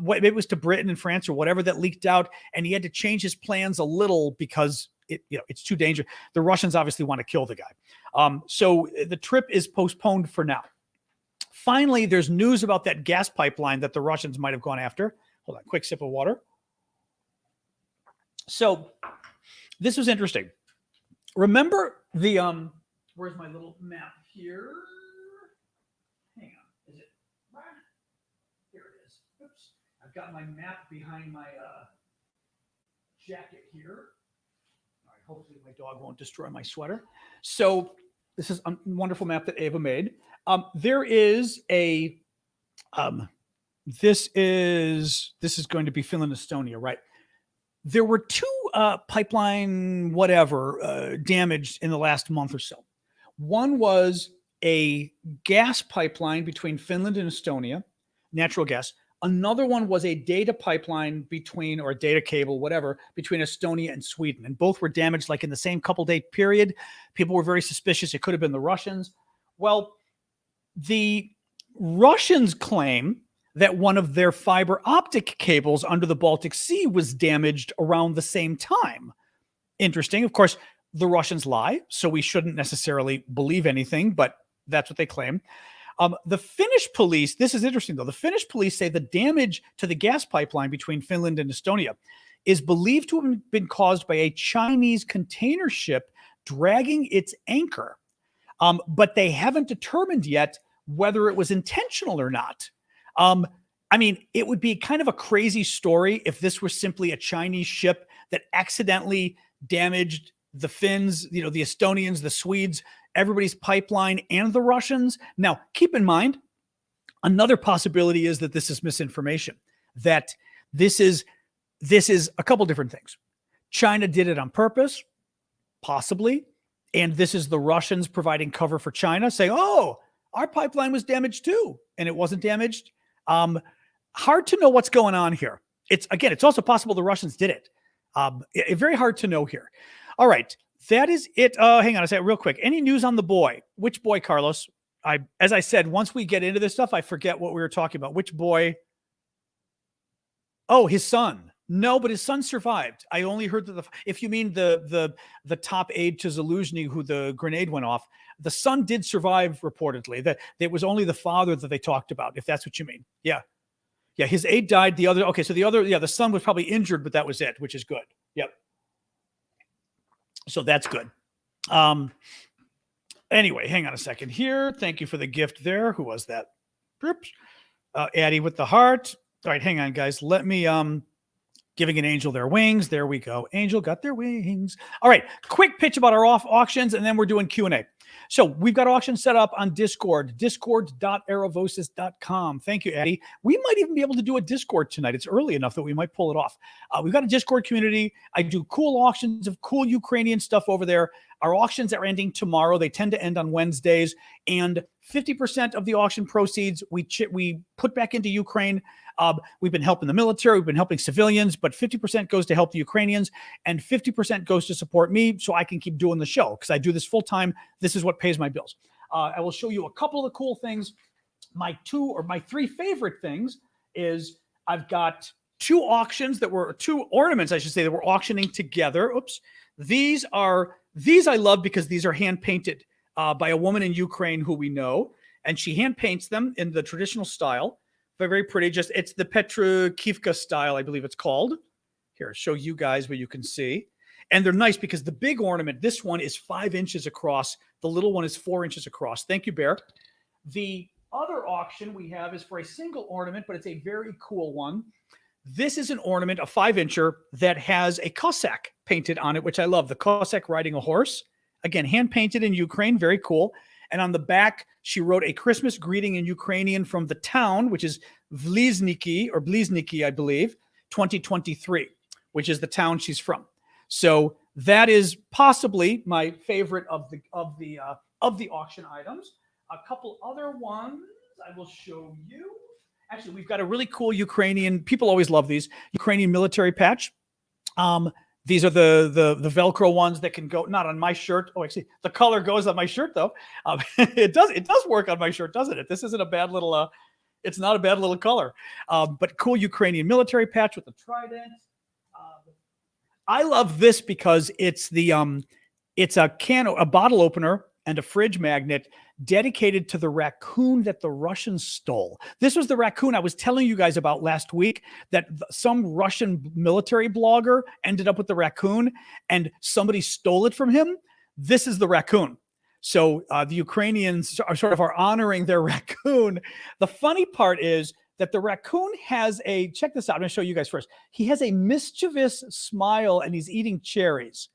Maybe it was to Britain and France or whatever that leaked out, and he had to change his plans a little because it's too dangerous. The Russians obviously want to kill the guy. So the trip is postponed for now. Finally, there's news about that gas pipeline that the Russians might have gone after. Hold on, quick sip of water. So this was interesting. Remember the, where's my little map here? Hang on, is it? Here it is. Oops. I've got my map behind my jacket here. All right, hopefully my dog won't destroy my sweater. So this is a wonderful map that Ava made. There is a, this is going to be Finland, Estonia, right? There were 2 pipeline damaged in the last month or so. One was a gas pipeline between Finland and Estonia, natural gas. Another one was a data pipeline or a data cable, whatever, between Estonia and Sweden. And both were damaged like in the same couple-day period. People were very suspicious. It could have been the Russians. Well, the Russians claim that one of their fiber optic cables under the Baltic Sea was damaged around the same time. Interesting. Of course, the Russians lie, so we shouldn't necessarily believe anything, but that's what they claim. The Finnish police, this is interesting though, the Finnish police say the damage to the gas pipeline between Finland and Estonia is believed to have been caused by a Chinese container ship dragging its anchor. But they haven't determined yet whether it was intentional or not. I mean, it would be kind of a crazy story if this was simply a Chinese ship that accidentally damaged the Finns, the Estonians, the Swedes, everybody's pipeline, and the Russians. Now, keep in mind, another possibility is that this is misinformation, that this is a couple different things. China did it on purpose, possibly, and this is the Russians providing cover for China, saying, oh, our pipeline was damaged too, and it wasn't damaged. Hard to know what's going on here. It's also possible the Russians did it. Very hard to know here. All right, that is it. Hang on a second, real quick. Any news on the boy? Which boy, Carlos? As I said, once we get into this stuff, I forget what we were talking about. Which boy? Oh, his son. No, but his son survived. I only heard that if you mean the top aide to Zaluzhny, who the grenade went off, the son did survive reportedly. That it was only the father that they talked about, if that's what you mean. Yeah. His aide died. The son was probably injured, but that was it, which is good. Yep. So that's good. Anyway, hang on a second here. Thank you for the gift there. Who was that? Addie with the heart. All right, hang on, guys. Let me giving an angel their wings. There we go. Angel got their wings. All right, quick pitch about our auctions, and then we're doing Q&A. So we've got auctions set up on Discord, discord.aravosis.com. Thank you, Addie. We might even be able to do a Discord tonight. It's early enough that we might pull it off. We've got a Discord community. I do cool auctions of cool Ukrainian stuff over there. Our auctions are ending tomorrow. They tend to end on Wednesdays, and 50% of the auction proceeds we put back into Ukraine. We've been helping the military. We've been helping civilians, but 50% goes to help the Ukrainians and 50% goes to support me so I can keep doing the show because I do this full time. This is what pays my bills. I will show you a couple of cool things. My three favorite things is I've got two ornaments, I should say, that we're auctioning together. Oops. These I love because these are hand painted by a woman in Ukraine who we know, and she hand paints them in the traditional style. Very pretty. It's the Petrukivka style, I believe it's called. Here, I'll show you guys what you can see. And they're nice because the big ornament, this one is 5 inches across. The little one is 4 inches across. Thank you, Bear. The other auction we have is for a single ornament, but it's a very cool one. This is an ornament, a 5-incher, that has a Cossack painted on it, which I love. The Cossack riding a horse. Again, hand painted in Ukraine. Very cool. And on the back, she wrote a Christmas greeting in Ukrainian from the town, which is Blizniki, I believe, 2023, which is the town she's from. So that is possibly my favorite of the auction items. A couple other ones I will show you. Actually, we've got a really cool Ukrainian. People always love these Ukrainian military patch. These are the Velcro ones that can go, not on my shirt. Oh, actually, the color goes on my shirt though. It does work on my shirt, doesn't it? This isn't a bad little. It's not a bad little color. But cool Ukrainian military patch with the trident. I love this because it's a bottle opener and a fridge magnet dedicated to the raccoon that the Russians stole. This was the raccoon I was telling you guys about last week, that some Russian military blogger ended up with the raccoon and somebody stole it from him. This is the raccoon. So the Ukrainians are honoring their raccoon. The funny part is that the raccoon has check this out. I'm going to show you guys first. He has a mischievous smile and he's eating cherries.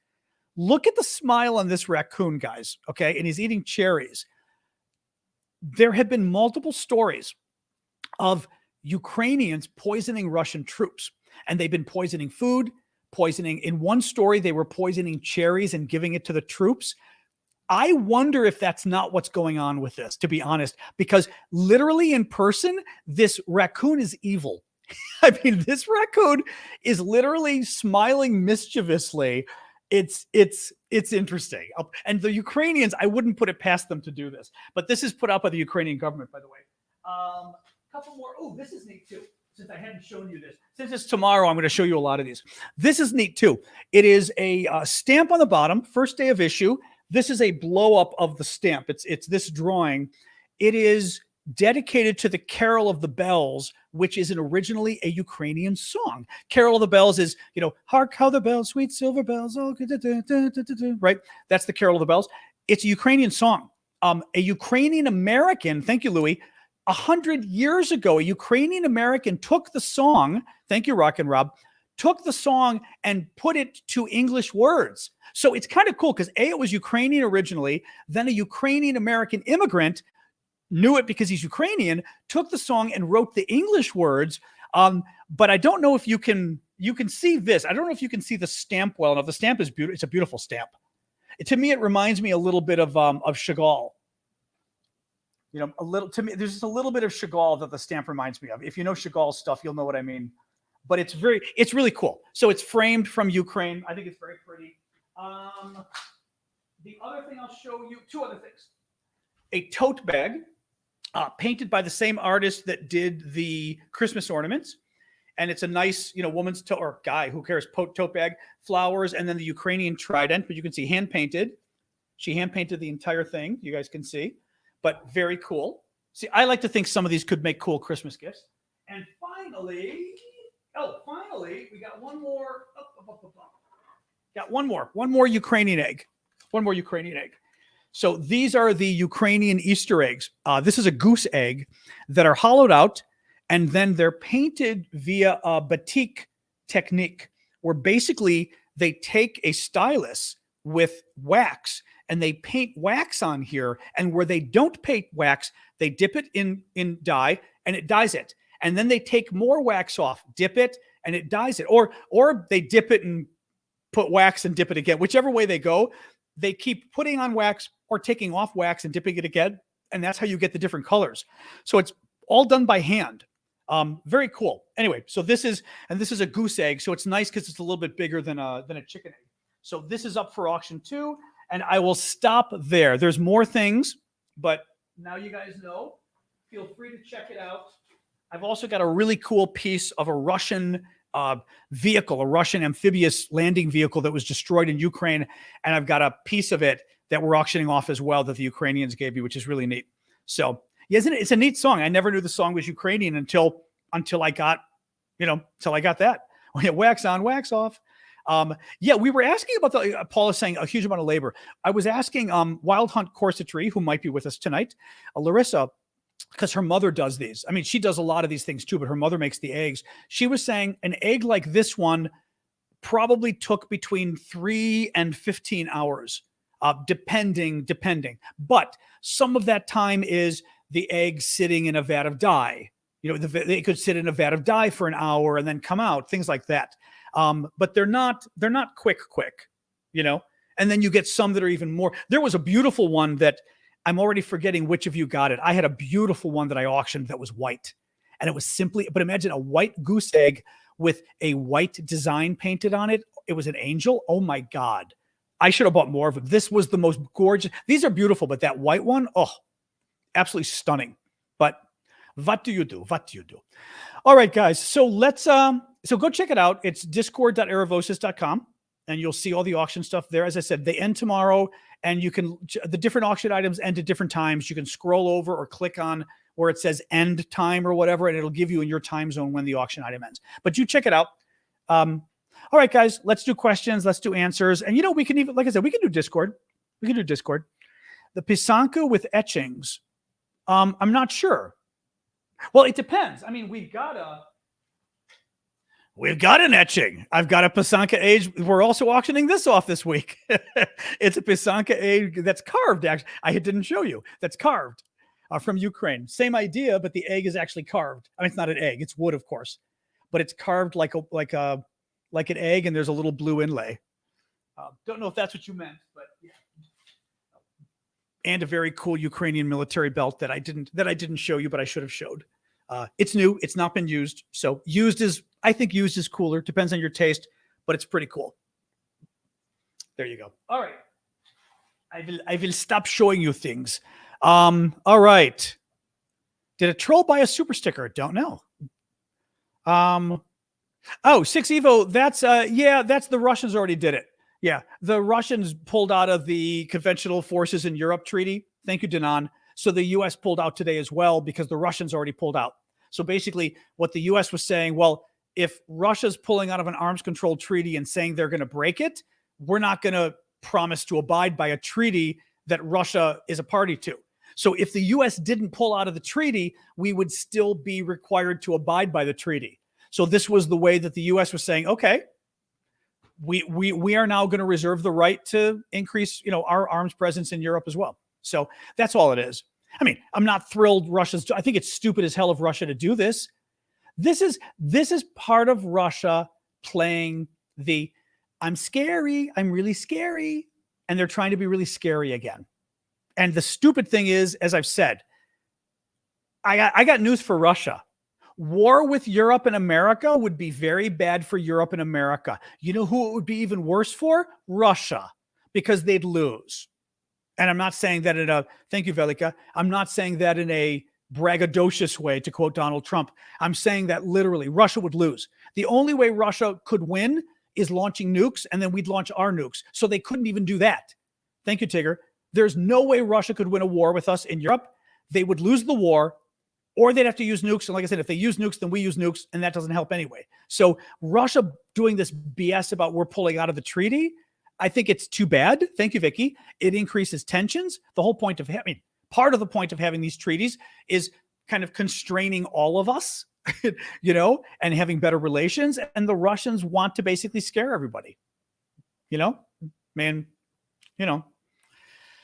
Look at the smile on this raccoon, guys. Okay. And he's eating cherries. There have been multiple stories of Ukrainians poisoning Russian troops, and they've been poisoning food, in one story, they were poisoning cherries and giving it to the troops. I wonder if that's not what's going on with this, to be honest, because literally in person, this raccoon is evil. I mean, this raccoon is literally smiling mischievously. It's interesting. And the Ukrainians, I wouldn't put it past them to do this, but this is put out by the Ukrainian government, by the way. Couple more. Oh, this is neat too. since I hadn't shown you this, since it's tomorrow, I'm going to show you a lot of these. This is neat too. It is a stamp on the bottom, first day of issue. This is a blow up of the stamp. It's this drawing. It is dedicated to the Carol of the Bells, which is originally a Ukrainian song. Carol of the Bells is, hark how the bells, sweet silver bells, oh, right? That's the Carol of the Bells. It's a Ukrainian song. A Ukrainian American, thank you, Louis, 100 years ago, a Ukrainian American took the song, thank you, Rock and Rob, took the song and put it to English words. So it's kind of cool because it was Ukrainian originally, then a Ukrainian American immigrant knew it because he's Ukrainian, took the song and wrote the English words. But I don't know if you can see this. I don't know if you can see the stamp well enough. The stamp is beautiful. It's a beautiful stamp. To me, it reminds me a little bit of Chagall. A little, to me, there's just a little bit of Chagall that the stamp reminds me of. If you know Chagall stuff, you'll know what I mean. But it's really cool. So it's framed from Ukraine. I think it's very pretty. The other thing I'll show you, two other things. A tote bag painted by the same artist that did the Christmas ornaments. And it's a nice, woman's tote, or guy, who cares, tote bag, flowers, and then the Ukrainian trident, but you can see hand painted. She hand painted the entire thing. You guys can see. But very cool. See, I like to think some of these could make cool Christmas gifts. And finally, we got one more. Got one more Ukrainian egg. One more Ukrainian egg. So these are the Ukrainian Easter eggs. This is a goose egg that are hollowed out, and then they're painted via a batik technique, where basically they take a stylus with wax and they paint wax on here. And where they don't paint wax, they dip it in dye and it dyes it. And then they take more wax off, dip it, and it dyes it. Or they dip it and put wax and dip it again. Whichever way they go, they keep putting on wax or taking off wax and dipping it again. And that's how you get the different colors. So it's all done by hand. Very cool. Anyway, so this is a goose egg. So it's nice because it's a little bit bigger than a chicken egg. So this is up for auction too. And I will stop there. There's more things, but now you guys know. Feel free to check it out. I've also got a really cool piece of a Russian vehicle, a Russian amphibious landing vehicle that was destroyed in Ukraine. And I've got a piece of it that we're auctioning off as well that the Ukrainians gave me, which is really neat. So yeah, isn't it? It's a neat song. I never knew the song was Ukrainian until I got, till I got that. Wax on, wax off. Yeah, we were asking about Paul is saying a huge amount of labor. I was asking Wild Hunt Corsetry, who might be with us tonight, Larissa, because her mother does these. I mean, she does a lot of these things too, but her mother makes the eggs. She was saying an egg like this one probably took between 3 and 15 hours, depending. But some of that time is the egg sitting in a vat of dye. They could sit in a vat of dye for an hour and then come out, things like that. But they're not quick, and then you get some that are even more. There was a beautiful one that I'm already forgetting which of you got it. I had a beautiful one that I auctioned that was white, and it was but imagine a white goose egg with a white design painted on it. It was an angel. Oh my God. I should have bought more of them. This was the most gorgeous. These are beautiful, but that white one, oh, absolutely stunning. But what do you do? All right, guys. So let's, so go check it out. It's discord.aravosis.com, and you'll see all the auction stuff there. As I said, they end tomorrow, and you can, the different auction items end at different times. You can scroll over or click on where it says end time or whatever, and it'll give you in your time zone when the auction item ends. But you check it out. All right, guys, let's do questions. Let's do answers. And, we can even, like I said, we can do Discord. The Pisanka with etchings. I'm not sure. Well, it depends. I mean, we've got an etching. I've got a Pisanka age. We're also auctioning this off this week. It's a Pisanka egg that's carved. Actually, I didn't show you. That's carved from Ukraine. Same idea, but the egg is actually carved. I mean, it's not an egg. It's wood, of course, but it's carved like an egg, and there's a little blue inlay. Don't know if that's what you meant, but yeah. And a very cool Ukrainian military belt that I didn't show you, but I should have showed. It's new. It's not been used. So I think used is cooler. Depends on your taste, but it's pretty cool. There you go. All right. I will stop showing you things. All right. Did a troll buy a super sticker? Don't know. Um, oh, 6 Evo. That's yeah, that's the Russians already did it. Yeah, the Russians pulled out of the Conventional Forces in Europe treaty. Thank you, Danan. So the U.S. pulled out today as well because the Russians already pulled out. So basically, what the U.S. was saying, well, if Russia's pulling out of an arms control treaty and saying they're going to break it, we're not going to promise to abide by a treaty that Russia is a party to. So if the U.S. didn't pull out of the treaty, we would still be required to abide by the treaty. So this was the way that the U.S. was saying, okay, we are now going to reserve the right to increase, our arms presence in Europe as well. So that's all it is. I mean, I'm not thrilled I think it's stupid as hell of Russia to do this. This is part of Russia playing the I'm scary, I'm really scary, and they're trying to be really scary again. And the stupid thing is, as I've said, I got news for Russia. War with Europe and America would be very bad for Europe and America. You know who it would be even worse for? Russia, because they'd lose. And I'm not saying that thank you, Velika. I'm not saying that in a braggadocious way, to quote Donald Trump. I'm saying that literally Russia would lose. The only way Russia could win is launching nukes, and then we'd launch our nukes. So they couldn't even do that. Thank you, Tigger. There's no way Russia could win a war with us in Europe. They would lose the war, or they'd have to use nukes. And like I said, if they use nukes, then we use nukes, and that doesn't help anyway. So Russia doing this BS about we're pulling out of the treaty, I think it's too bad. Thank you, Vicky. It increases tensions. The whole point of part of the point of having these treaties is kind of constraining all of us, and having better relations. And the Russians want to basically scare everybody,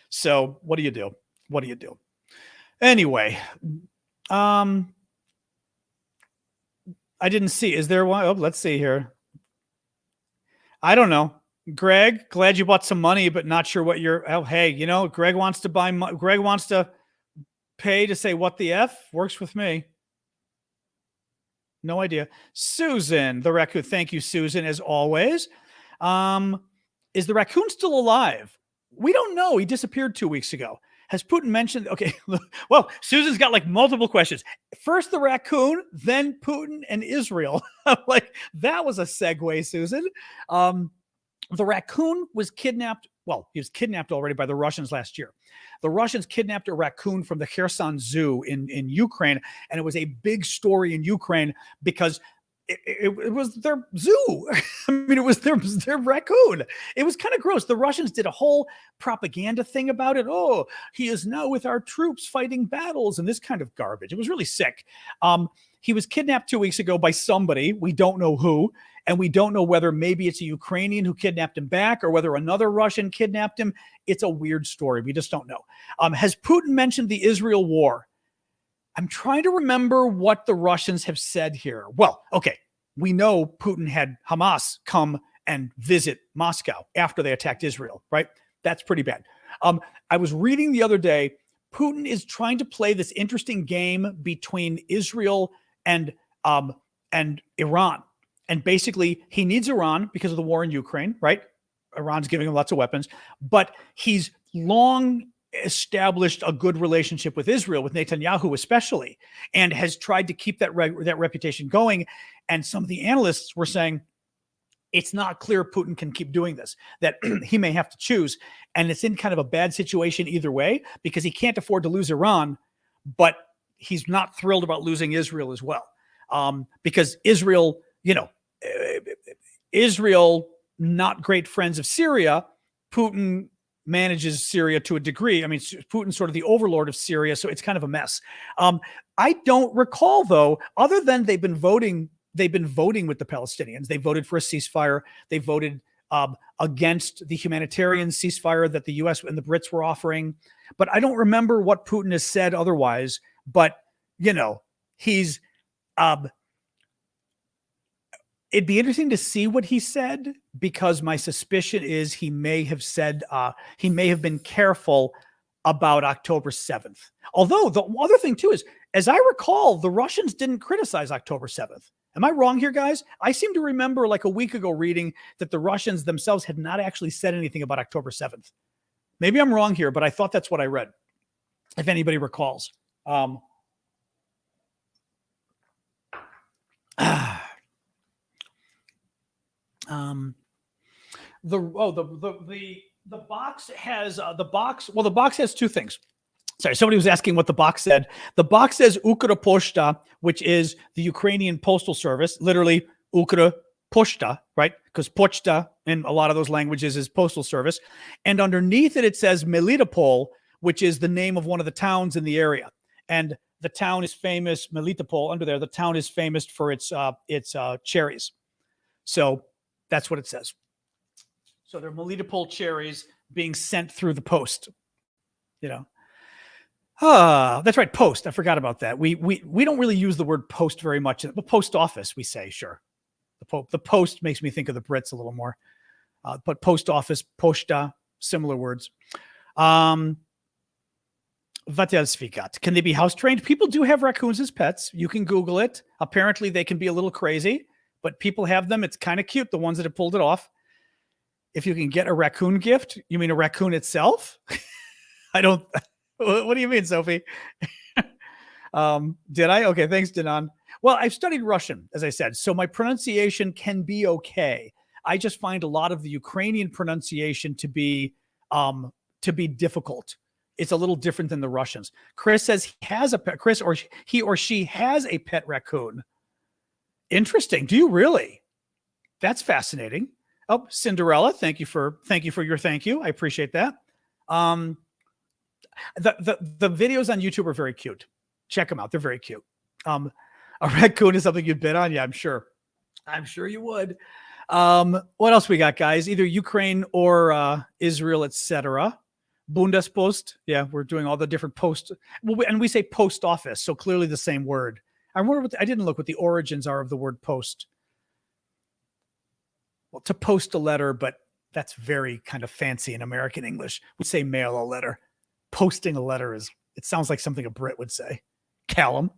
So what do you do? What do you do? Anyway, I didn't see. Is there one? Oh, let's see here. I don't know. Greg, glad you bought some money, but not sure what you're. Oh, hey, Greg wants to buy. Greg wants to pay to say what the F works with me. No idea. Susan, the raccoon. Thank you, Susan, as always. Is the raccoon still alive? We don't know. He disappeared 2 weeks ago. Has Putin mentioned? Okay, well, Susan's got like multiple questions. First the raccoon, then Putin and Israel. Like that was a segue, Susan. The raccoon was kidnapped. Well, he was kidnapped already by the Russians last year. The Russians kidnapped a raccoon from the Kherson Zoo in Ukraine, and it was a big story in Ukraine because it was their zoo. I mean, it was their raccoon. It was kind of gross. The Russians did a whole propaganda thing about it. Oh, he is now with our troops fighting battles and this kind of garbage. It was really sick. He was kidnapped 2 weeks ago by somebody. We don't know who. And we don't know whether maybe it's a Ukrainian who kidnapped him back or whether another Russian kidnapped him. It's a weird story. We just don't know. Has Putin mentioned the Israel war? I'm trying to remember what the Russians have said here. Well, okay. We know Putin had Hamas come and visit Moscow after they attacked Israel, right? That's pretty bad. I was reading the other day, Putin is trying to play this interesting game between Israel and Iran. And basically, he needs Iran because of the war in Ukraine, right? Iran's giving him lots of weapons. But he's long established a good relationship with Israel, with Netanyahu especially, and has tried to keep that reputation going. And some of the analysts were saying, it's not clear Putin can keep doing this, that he may have to choose. And it's in kind of a bad situation either way, because he can't afford to lose Iran, but he's not thrilled about losing Israel as well. Because Israel, Israel, not great friends of Syria. Putin manages Syria to a degree. I mean, Putin's sort of the overlord of Syria, so it's kind of a mess. I don't recall, though, other than they've been voting with the Palestinians. They voted for a ceasefire. They voted against the humanitarian ceasefire that the U.S. and the Brits were offering. But I don't remember what Putin has said otherwise. But, he's... It'd be interesting to see what he said, because my suspicion is he may have been careful about October 7th. Although the other thing too is, as I recall, the Russians didn't criticize October 7th. Am I wrong here, guys? I seem to remember like a week ago reading that the Russians themselves had not actually said anything about October 7th. Maybe I'm wrong here, but I thought that's what I read, if anybody recalls. Um, the box has the box. Well, the box has two things. Sorry, somebody was asking what the box said. The box says Ukra Poshta, which is the Ukrainian postal service, literally Ukra Poshta, right? Because Pochta in a lot of those languages is postal service. And underneath it, it says Melitopol, which is the name of one of the towns in the area. And the town is famous, Melitopol, under there, the town is famous for its cherries. So that's what it says. So they're Melitopol cherries being sent through the post, you know. That's right. Post. I forgot about that. We don't really use the word post very much. But post office, we say, sure. The post makes me think of the Brits a little more. But post office, posta, similar words. What else we got? Can they be house trained? People do have raccoons as pets. You can Google it. Apparently, they can be a little crazy, but people have them. It's kind of cute, the ones that have pulled it off. If you can get a raccoon gift, you mean a raccoon itself? I don't... What do you mean, Sophie? Did I? Okay, thanks, Danon. Well, I've studied Russian, as I said, so my pronunciation can be okay. I just find a lot of the Ukrainian pronunciation to be difficult. It's a little different than the Russians. Chris says he has a pet. Chris or he or she has a pet raccoon. Interesting. Do you really? That's fascinating. Oh, Cinderella, thank you for your thank you. I appreciate that. The videos on YouTube are very cute. Check them out. They're very cute. A raccoon is something you'd bid on. Yeah, I'm sure you would. What else we got, guys? Either Ukraine or Israel, etc. Bundespost. Yeah, we're doing all the different post. Well, and we say post office, so clearly the same word. I wonder I didn't look what the origins are of the word post. Well, to post a letter, but that's very kind of fancy in American English. We say mail a letter. Posting a letter it sounds like something a Brit would say. Callum.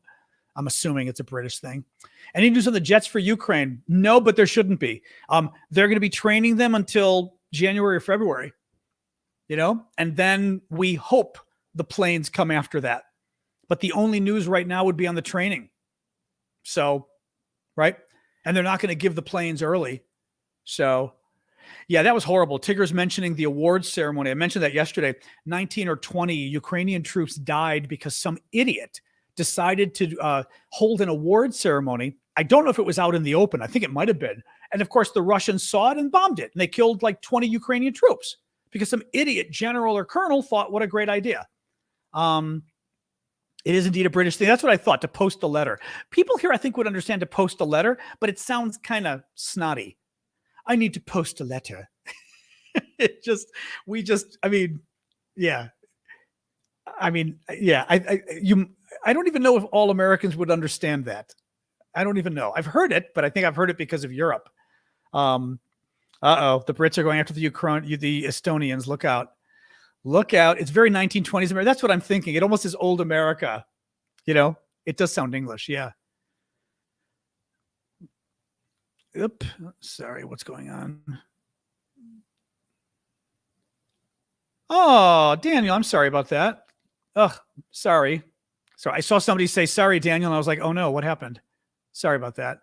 I'm assuming it's a British thing. Any news on the jets for Ukraine? No, but there shouldn't be. They're going to be training them until January or February, and then we hope the planes come after that. But the only news right now would be on the training. So, right? And they're not going to give the planes early. So, yeah, that was horrible. Tigger's mentioning the awards ceremony. I mentioned that yesterday. 19 or 20 Ukrainian troops died because some idiot decided to hold an award ceremony. I don't know if it was out in the open. I think it might have been. And of course, the Russians saw it and bombed it. And they killed like 20 Ukrainian troops because some idiot general or colonel thought, what a great idea. It is indeed a British thing. That's what I thought, to post a letter. People here, I think, would understand to post a letter, but it sounds kind of snotty. I need to post a letter. I don't even know if all Americans would understand that. I don't even know. I've heard it, but I think I've heard it because of Europe. The Brits are going after the Estonians. Look out. Look out. It's very 1920s America. That's what I'm thinking. It almost is old America. It does sound English. Yeah. Oop, sorry, what's going on? Oh, Daniel, I'm sorry about that. Ugh, sorry. So I saw somebody say, sorry, Daniel, and I was like, oh no, what happened? Sorry about that.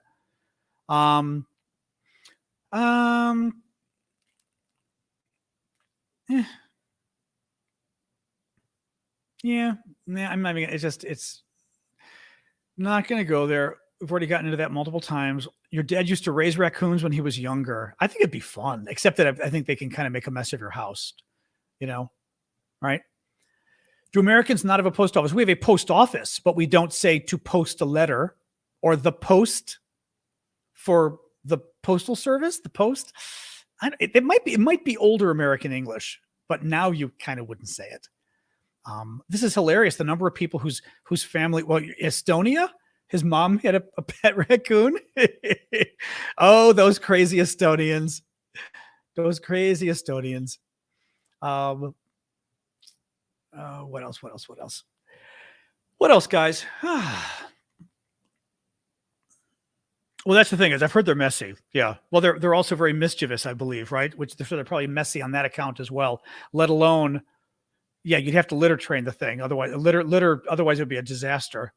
Yeah, I'm not even, it's not going to go there. We've already gotten into that multiple times. Your dad used to raise raccoons when he was younger. I think it'd be fun, except that I think they can kind of make a mess of your house, right? Do Americans not have a post office? We have a post office, but we don't say to post a letter or the post for the postal service, the post. It might be older American English, but now you kind of wouldn't say it. This is hilarious. The number of people whose family, Estonia, his mom had a pet raccoon. Oh, those crazy Estonians. What else, guys? Well, that's the thing, is I've heard they're messy. Yeah. Well, they're also very mischievous, I believe, right? Which they're probably messy on that account as well, let alone, yeah, you'd have to litter train the thing. Otherwise, otherwise it would be a disaster.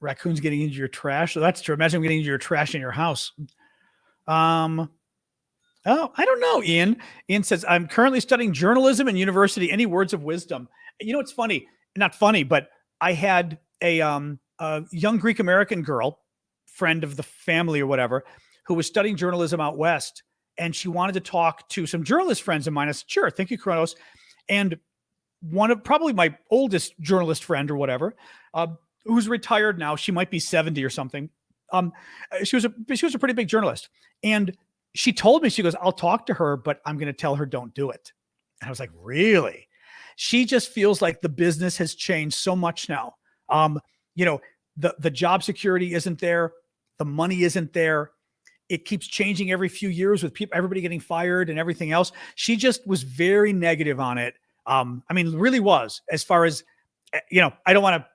Raccoons getting into your trash. So that's true. Imagine getting into your trash in your house. Oh, I don't know, Ian. Ian says, I'm currently studying journalism in university. Any words of wisdom? You know, it's funny. Not funny, but I had a young Greek American girl, friend of the family or whatever, who was studying journalism out west. And she wanted to talk to some journalist friends of mine. I said, sure, thank you, Kronos. And one of probably my oldest journalist friend or whatever, who's retired now, she might be 70 or something. She was a pretty big journalist. And she told me, she goes, I'll talk to her, but I'm going to tell her don't do it. And I was like, really? She just feels like the business has changed so much now. You know, the job security isn't there. The money isn't there. It keeps changing every few years with people, everybody getting fired and everything else. She just was very negative on it. I mean, really was, as far as, you know, I don't want to,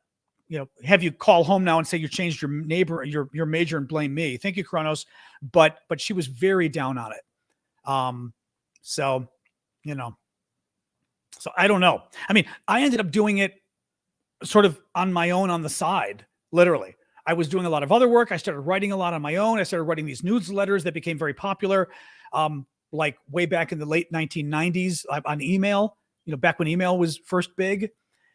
you know, have you call home now and say you changed your neighbor, your major, and blame me. Thank you, Kronos. But she was very down on it. So, you know, so I don't know. I mean, I ended up doing it sort of on my own on the side, literally. I was doing a lot of other work. I started writing a lot on my own. I started writing these newsletters that became very popular, like way back in the late 1990s on email, you know, back when email was first big.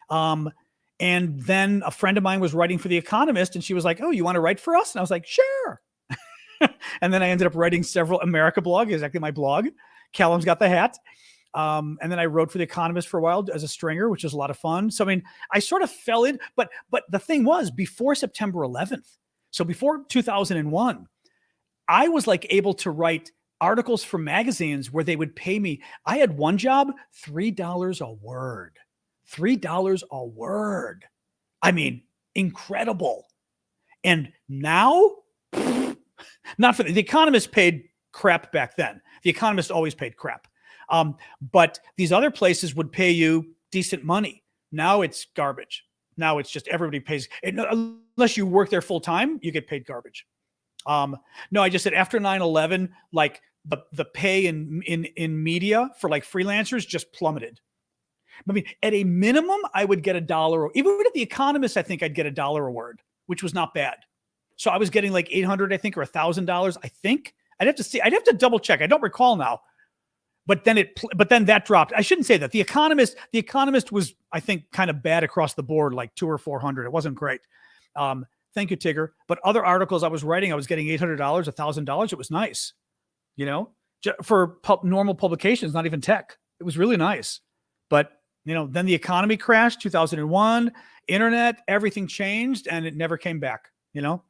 And then a friend of mine was writing for The Economist, and she was like, oh, you want to write for us? And I was like, sure. And then I ended up writing several America blog, exactly my blog. Callum's Got the Hat. And then I wrote for The Economist for a while as a stringer, which was a lot of fun. So, I mean, I sort of fell in, but the thing was, before September 11th, so before 2001, I was like able to write articles for magazines where they would pay me. I had one job, $3 a word. $3 a word. I mean, incredible. And now, not for the Economist paid crap back then. The Economist always paid crap. But these other places would pay you decent money. Now it's garbage. Now it's just everybody pays. Unless you work there full time, you get paid garbage. No, I just said after 9/11, like the pay in media for like freelancers just plummeted. I mean, at a minimum, I would get $1. Even at The Economist, I think I'd get $1 a word, which was not bad. So I was getting like $800, I think, or $1,000. I think I'd have to see. I'd have to double check. I don't recall now. But then that dropped. I shouldn't say that. The Economist was, I think, kind of bad across the board, like 200 or 400. It wasn't great. Thank you, Tigger. But other articles I was writing, I was getting $800, $1,000. It was nice, you know, for normal publications, not even tech. It was really nice. But you know, then the economy crashed, 2001, internet, everything changed, and it never came back. You know.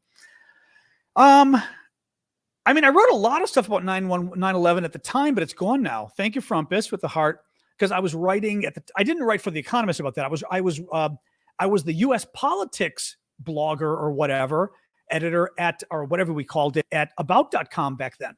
I mean, I wrote a lot of stuff about 9/11 at the time, but it's gone now. Thank you, Frumpus, with the heart, because I was writing I didn't write for The Economist about that. I was the U.S. politics blogger or whatever, editor or whatever we called it at about.com back then.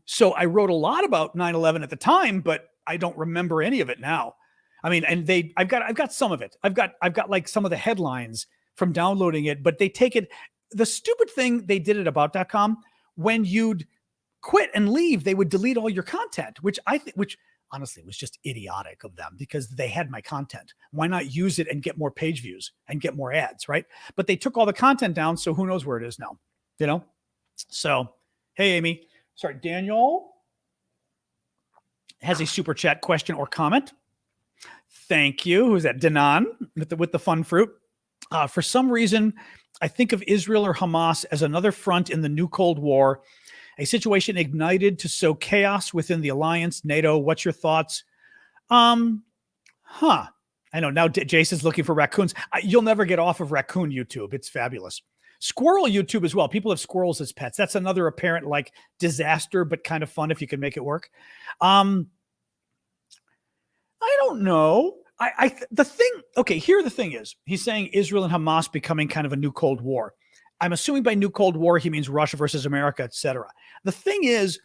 So I wrote a lot about 9/11 at the time, but I don't remember any of it now. I mean, and I've got some of it. I've got like some of the headlines from downloading it, but they take it. The stupid thing they did at about.com, when you'd quit and leave, they would delete all your content, which honestly was just idiotic of them because they had my content. Why not use it and get more page views and get more ads, right? But they took all the content down, so who knows where it is now, you know? So, hey, Amy. Sorry, Daniel has a super chat question or comment. Thank you. Who's that? Danan with the fun fruit. For some reason, I think of Israel or Hamas as another front in the new Cold War, a situation ignited to sow chaos within the alliance, NATO. What's your thoughts? I know now Jason's looking for raccoons. You'll never get off of raccoon YouTube. It's fabulous. Squirrel YouTube as well. People have squirrels as pets. That's another apparent like disaster, but kind of fun if you can make it work. I don't know. Here the thing is, he's saying Israel and Hamas becoming kind of a new Cold War. I'm assuming by new Cold War, he means Russia versus America, etc. The thing is,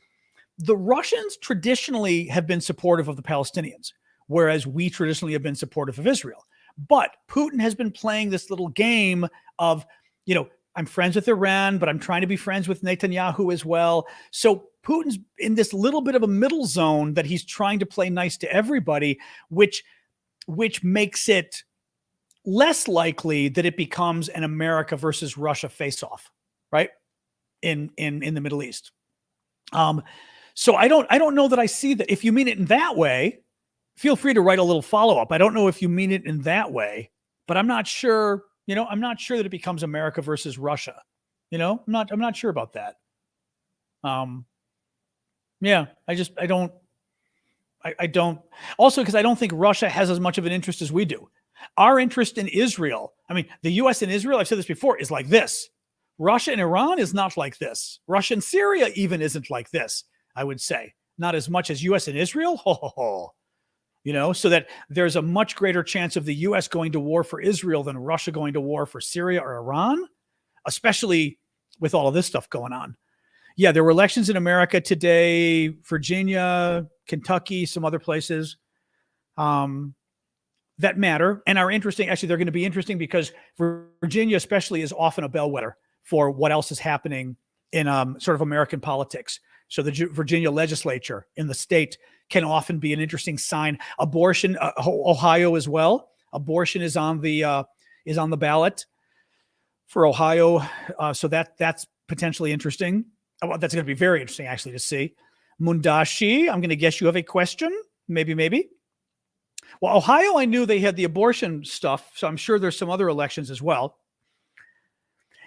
the Russians traditionally have been supportive of the Palestinians, whereas we traditionally have been supportive of Israel. But Putin has been playing this little game of, you know, I'm friends with Iran, but I'm trying to be friends with Netanyahu as well. So Putin's in this little bit of a middle zone that he's trying to play nice to everybody, which makes it less likely that it becomes an America versus Russia face-off, right? In the Middle East. So I don't know that I see that. If you mean it in that way, feel free to write a little follow-up. I don't know if you mean it in that way, but I'm not sure, I'm not sure that it becomes America versus Russia. I'm not sure about that. Yeah, I don't also, because I don't think Russia has as much of an interest as we do. Our interest in Israel, the US and Israel, I've said this before, is like this. Russia and Iran is not like this. Russia and Syria even isn't like this, I would say. Not as much as US and Israel. So that there's a much greater chance of the US going to war for Israel than Russia going to war for Syria or Iran, especially with all of this stuff going on. Yeah, there were elections in America today, Virginia, Kentucky, some other places that matter and are interesting. Actually, they're going to be interesting because Virginia especially is often a bellwether for what else is happening in sort of American politics. So the Virginia legislature in the state can often be an interesting sign. Abortion, Ohio as well. Abortion is on the ballot for Ohio. So that's potentially interesting. Well, that's going to be very interesting, actually, to see. Mundashi, I'm going to guess you have a question. Maybe. Well, Ohio, I knew they had the abortion stuff, so I'm sure there's some other elections as well.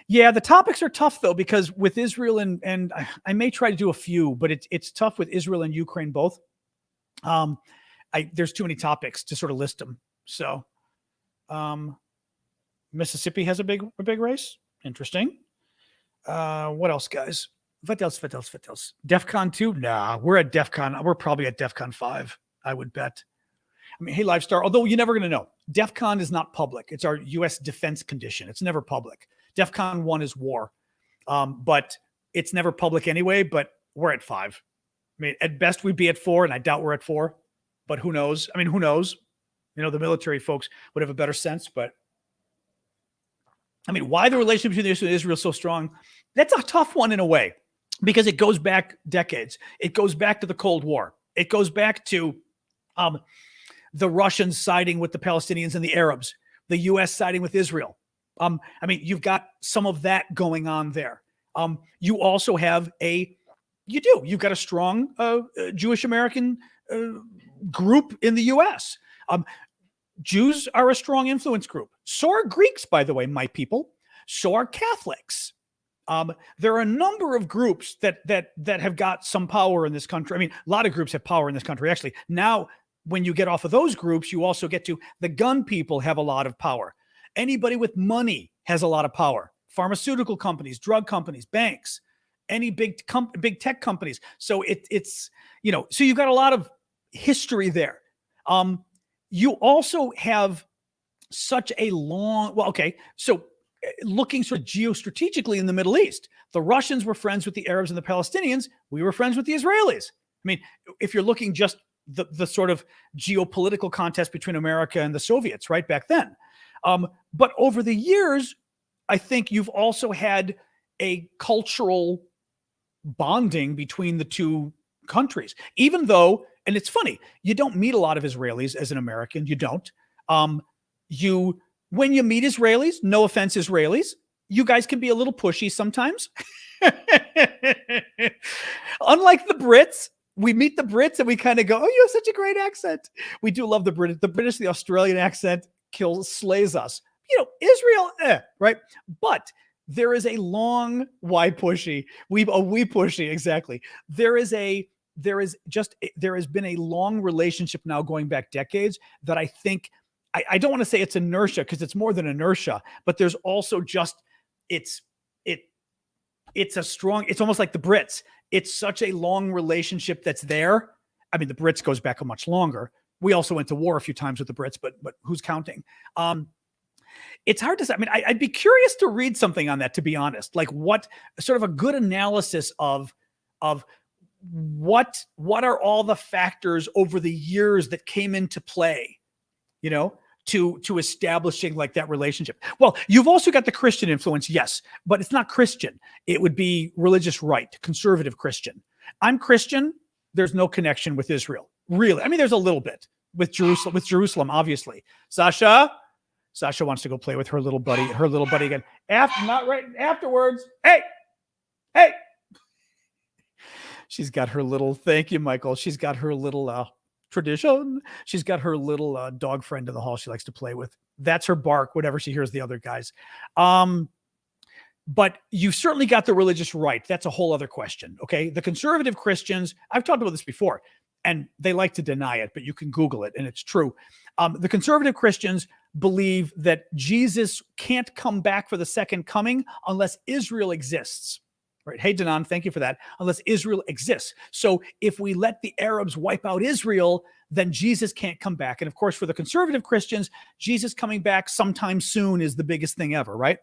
Yeah, the topics are tough, though, because with Israel and I may try to do a few, but it's tough with Israel and Ukraine both. There's too many topics to sort of list them. So Mississippi has a big race. Interesting. What else, guys? What else? DEFCON 2? Nah, we're at DEFCON. We're probably at DEFCON 5, I would bet. Hey, Livestar, although you're never going to know. DEFCON is not public. It's our U.S. defense condition. It's never public. DEFCON 1 is war. But it's never public anyway, but we're at 5. At best, we'd be at 4, and I doubt we're at 4. But who knows? Who knows? The military folks would have a better sense, but why the relationship between the US and Israel is so strong? That's a tough one in a way, because it goes back decades. It goes back to the Cold War. It goes back to the Russians siding with the Palestinians and the Arabs, the U.S. siding with Israel. You've got some of that going on there. You also have you've got a strong Jewish American group in the U.S. Jews are a strong influence group. So are Greeks, by the way, my people. So are Catholics. There are a number of groups that have got some power in this country. A lot of groups have power in this country. Actually, now when you get off of those groups, you also get to the gun people have a lot of power. Anybody with money has a lot of power. Pharmaceutical companies, drug companies, banks, any big tech companies. So it's so you've got a lot of history there. You also have such a long, so looking sort of geostrategically in the Middle East, the Russians were friends with the Arabs and the Palestinians. We were friends with the Israelis. If you're looking just the sort of geopolitical contest between America and the Soviets, right back then. But over the years, I think you've also had a cultural bonding between the two countries, even though, and it's funny, you don't meet a lot of Israelis as an American. You don't. When you meet Israelis, no offense, Israelis, you guys can be a little pushy sometimes. Unlike the Brits, we meet the Brits and we kind of go, oh, you have such a great accent. We do love the British, the Australian accent slays us. Israel, right? But there is a long, why pushy? We pushy, exactly. There has been a long relationship now going back decades that I think, I don't want to say it's inertia because it's more than inertia, but there's also just, it's almost like the Brits. It's such a long relationship that's there. The Brits goes back a much longer. We also went to war a few times with the Brits, but who's counting? It's hard to say. I'd be curious to read something on that, to be honest. Like what sort of a good analysis of what are all the factors over the years that came into play, to establishing like that relationship. Well, you've also got the Christian influence, yes, but it's not Christian. It would be religious right, conservative Christian. I'm Christian. There's no connection with Israel, really. There's a little bit with Jerusalem, obviously. Sasha, Sasha wants to go play with her little buddy again. Afterwards. Hey. She's got her little, thank you, Michael. She's got her little tradition. She's got her little dog friend in the hall she likes to play with. That's her bark whenever she hears the other guys. But you certainly got the religious right. That's a whole other question. Okay. The conservative Christians, I've talked about this before, and they like to deny it, but you can Google it and it's true. The conservative Christians believe that Jesus can't come back for the second coming unless Israel exists. Right. Hey, Danan, thank you for that. Unless Israel exists. So if we let the Arabs wipe out Israel, then Jesus can't come back. And of course, for the conservative Christians, Jesus coming back sometime soon is the biggest thing ever, right?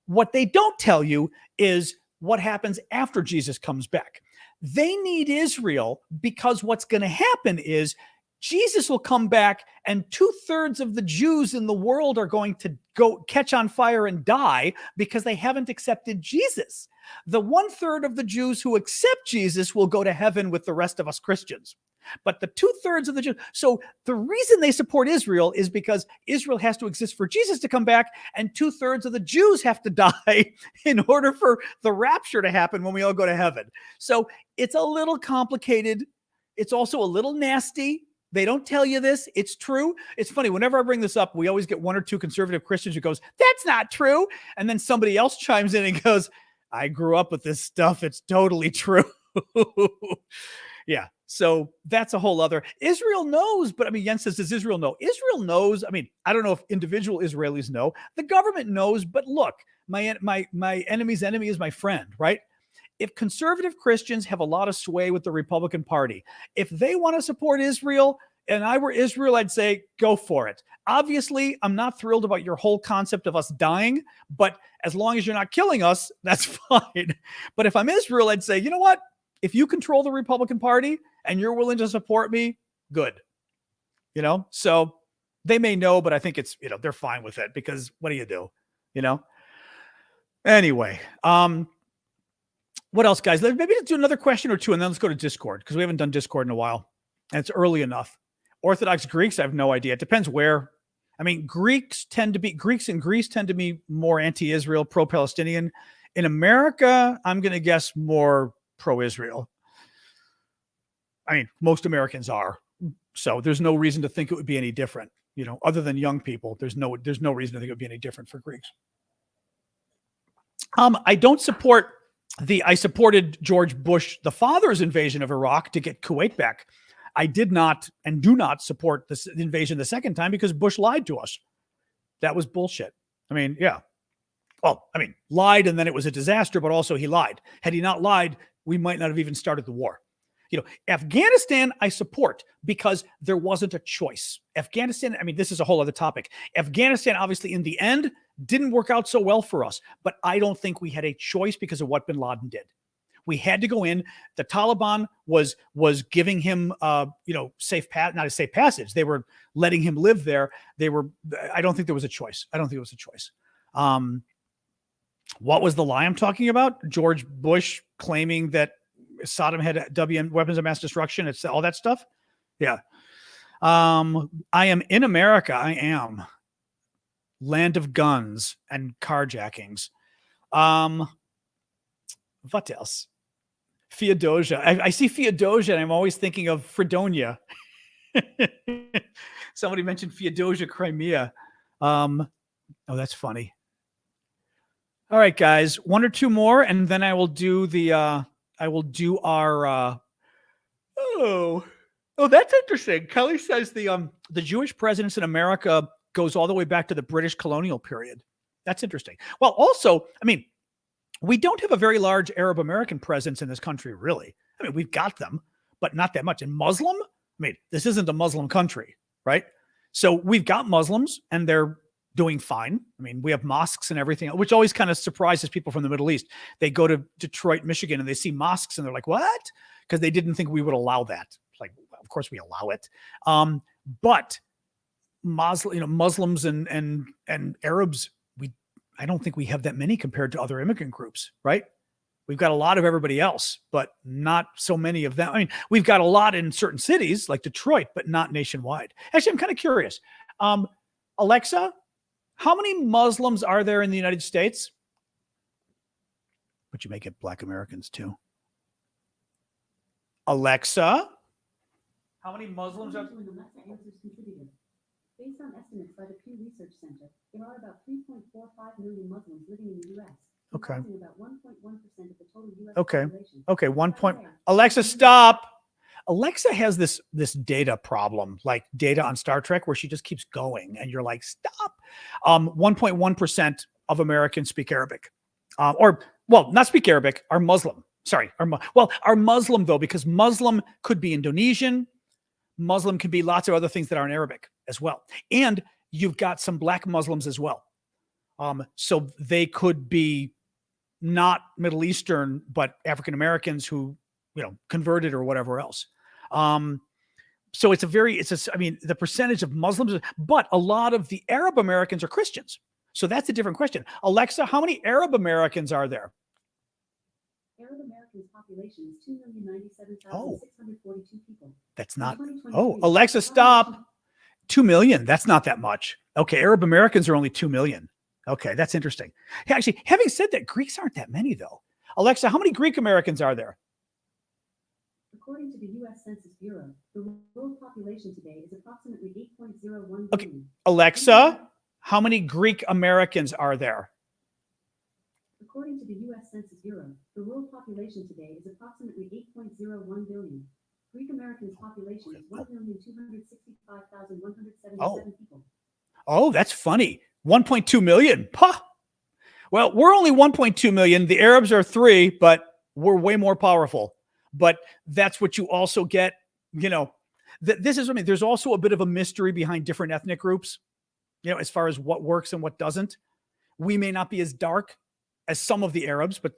What they don't tell you is what happens after Jesus comes back. They need Israel because what's going to happen is Jesus will come back and 2/3 of the Jews in the world are going to go catch on fire and die because they haven't accepted Jesus. The 1/3 of the Jews who accept Jesus will go to heaven with the rest of us Christians. But the 2/3 of the Jews, so the reason they support Israel is because Israel has to exist for Jesus to come back, and 2/3 of the Jews have to die in order for the rapture to happen when we all go to heaven. So it's a little complicated. It's also a little nasty. They don't tell you this. It's true. It's funny. Whenever I bring this up, we always get one or two conservative Christians who goes, that's not true. And then somebody else chimes in and goes, I grew up with this stuff. It's totally true. Yeah. So that's a whole other. Israel knows, but I mean, Jens says, does Israel know? Israel knows. I mean, I don't know if individual Israelis know. The government knows, but look, my enemy's enemy is my friend, right? If conservative Christians have a lot of sway with the Republican Party, if they want to support Israel and I were Israel, I'd say, go for it. Obviously, I'm not thrilled about your whole concept of us dying, but as long as you're not killing us, that's fine. But if I'm Israel, I'd say, you know what? If you control the Republican Party and you're willing to support me, good. You know, so they may know, but I think it's, you know, they're fine with it because what do you do? You know? Anyway, what else, guys? Maybe let's do another question or two, and then let's go to Discord because we haven't done Discord in a while. And it's early enough. Orthodox Greeks, I have no idea. It depends where. I mean, Greeks in Greece tend to be more anti-Israel, pro-Palestinian. In America, I'm going to guess more pro-Israel. I mean, most Americans are. So there's no reason to think it would be any different. You know, other than young people, there's no reason to think it would be any different for Greeks. I supported George Bush, the father's invasion of Iraq to get Kuwait back. I did not and do not support the invasion the second time because Bush lied to us. That was bullshit. I mean, yeah. Well, I mean, lied and then it was a disaster, but also he lied. Had he not lied, we might not have even started the war. You know, Afghanistan, I support because there wasn't a choice. Afghanistan, I mean, this is a whole other topic. Afghanistan, obviously, in the end, didn't work out so well for us, but I don't think we had a choice because of what bin Laden did. We had to go in. The Taliban was giving him, not a safe passage. They were letting him live there. I don't think there was a choice. What was the lie I'm talking about? George Bush claiming that Saddam had weapons of mass destruction. It's all that stuff. Yeah. I am in America. I am land of guns and carjackings. What else? Feodosia. I see Feodosia and I'm always thinking of Fredonia. Somebody mentioned Feodosia, Crimea. Oh, that's funny. All right, guys, one or two more, and then I will do our that's interesting. Kelly says the Jewish presence in America goes all the way back to the British colonial period. That's interesting. Well, also, I mean, we don't have a very large Arab American presence in this country, really. I mean, we've got them, but not that much. And Muslim, I mean, this isn't a Muslim country, right? So we've got Muslims and they're doing fine. I mean, we have mosques and everything, which always kind of surprises people from the Middle East. They go to Detroit, Michigan, and they see mosques and they're like, what? Because they didn't think we would allow that. It's like, of course we allow it. But Muslims and Arabs, I don't think we have that many compared to other immigrant groups, right? We've got a lot of everybody else, but not so many of them. I mean, we've got a lot in certain cities like Detroit, but not nationwide. Actually, I'm kind of curious. Alexa, How many Muslims are there in the United States? But you may get Black Americans too. Alexa, how many Muslims are there? Based on estimates by the Pew Research Center, there are about 3.45 million Muslims living in the U.S. Okay. About 1.1% of the total U.S. Okay. population. Okay. 1 point. Alexa, stop. Alexa has this data problem, like data on Star Trek, where she just keeps going, and you're like, stop. 1.1% of Americans speak Arabic, not speak Arabic, are Muslim. Sorry, are Muslim though, because Muslim could be Indonesian. Muslim can be lots of other things that aren't Arabic as well. And you've got some Black Muslims as well. So they could be not Middle Eastern, but African Americans who, converted or whatever else. So the percentage of Muslims, but a lot of the Arab Americans are Christians. So that's a different question. Alexa, how many Arab Americans are there? Arab Americans population is 2,097,642 people. That's not. Oh, Alexa, stop. 2 million. That's not that much. Okay. Arab Americans are only 2 million. Okay. That's interesting. Actually, having said that, Greeks aren't that many though. Alexa, how many Greek Americans are there? According to the U.S. Census Bureau, the world population today is approximately 8.01 billion. Okay. Alexa, how many Greek Americans are there? According to the U.S. Census Bureau, the world population today is approximately 8.01 billion. Greek Americans' population is 1,265,177 people. Oh, that's funny. 1.2 million. Huh. Well, we're only 1.2 million. The Arabs are 3, but we're way more powerful. But that's what you also get. There's also a bit of a mystery behind different ethnic groups, as far as what works and what doesn't. We may not be as dark as some of the Arabs, but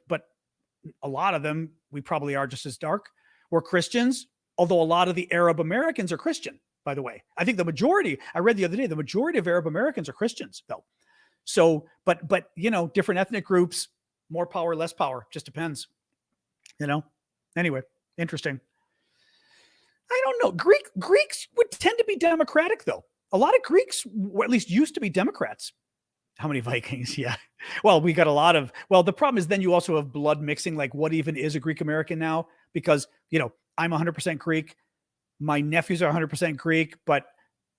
a lot of them, we probably are just as dark. We're Christians, although a lot of the Arab Americans are Christian, by the way. I think the majority, I read the other day, the majority of Arab Americans are Christians, though. So, but different ethnic groups, more power, less power, just depends, Anyway, interesting. I don't know. Greeks would tend to be Democratic, though. A lot of Greeks, or at least used to be Democrats. How many Vikings? Yeah. Well, we got a lot of, the problem is then you also have blood mixing, like what even is a Greek American now? Because, I'm 100% Greek. My nephews are 100% Greek, but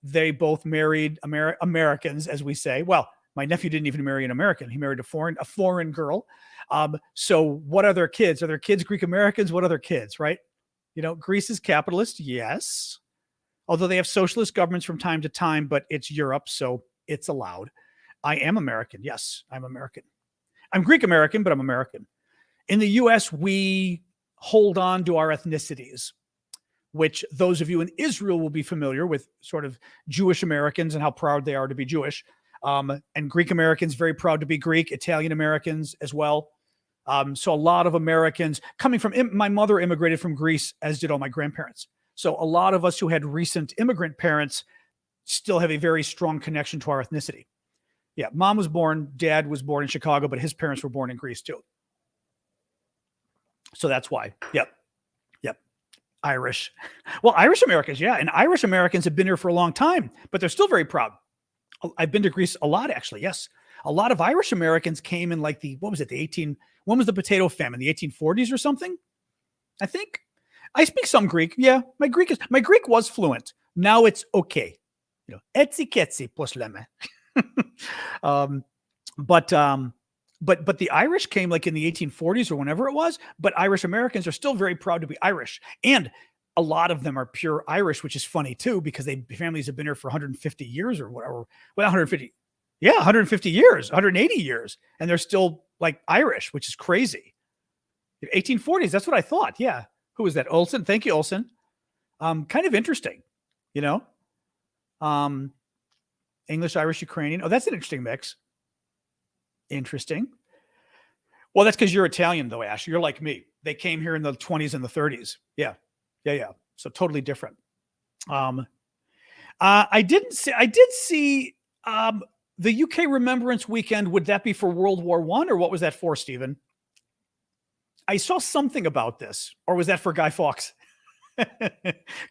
they both married Americans, as we say. Well, my nephew didn't even marry an American. He married a foreign girl. So what are their kids? Are their kids Greek Americans? What are their kids, right? Greece is capitalist. Yes. Although they have socialist governments from time to time, but it's Europe, so it's allowed. I am American. Yes, I'm American. I'm Greek American, but I'm American. In the US, we hold on to our ethnicities, which those of you in Israel will be familiar with, sort of Jewish Americans and how proud they are to be Jewish. And Greek Americans, very proud to be Greek, Italian Americans as well. So a lot of Americans coming from, my mother immigrated from Greece, as did all my grandparents. So a lot of us who had recent immigrant parents still have a very strong connection to our ethnicity. Yeah, dad was born in Chicago, but his parents were born in Greece too. So that's why. Yep. Irish. Well, Irish Americans, yeah. And Irish Americans have been here for a long time, but they're still very proud. I've been to Greece a lot, actually. Yes. A lot of Irish Americans came in like when was the potato famine? The 1840s or something? I think. I speak some Greek. Yeah. My Greek was fluent. Now it's okay. Etsi ketsi posleme. But the Irish came like in the 1840s or whenever it was, but Irish Americans are still very proud to be Irish. And a lot of them are pure Irish, which is funny too, because families have been here for 150 years or whatever. Well, 150. Yeah, 150 years, 180 years. And they're still like Irish, which is crazy. 1840s, that's what I thought. Yeah. Who was that? Olson. Thank you, Olson. Kind of interesting, English, Irish, Ukrainian. Oh, that's an interesting mix. Interesting. Well, that's because you're Italian, though, Ash. You're like me. They came here in the 20s and the 30s. Yeah. So totally different. I did see the UK Remembrance Weekend. Would that be for World War I, or what was that for, Stephen? I saw something about this, or was that for Guy Fawkes?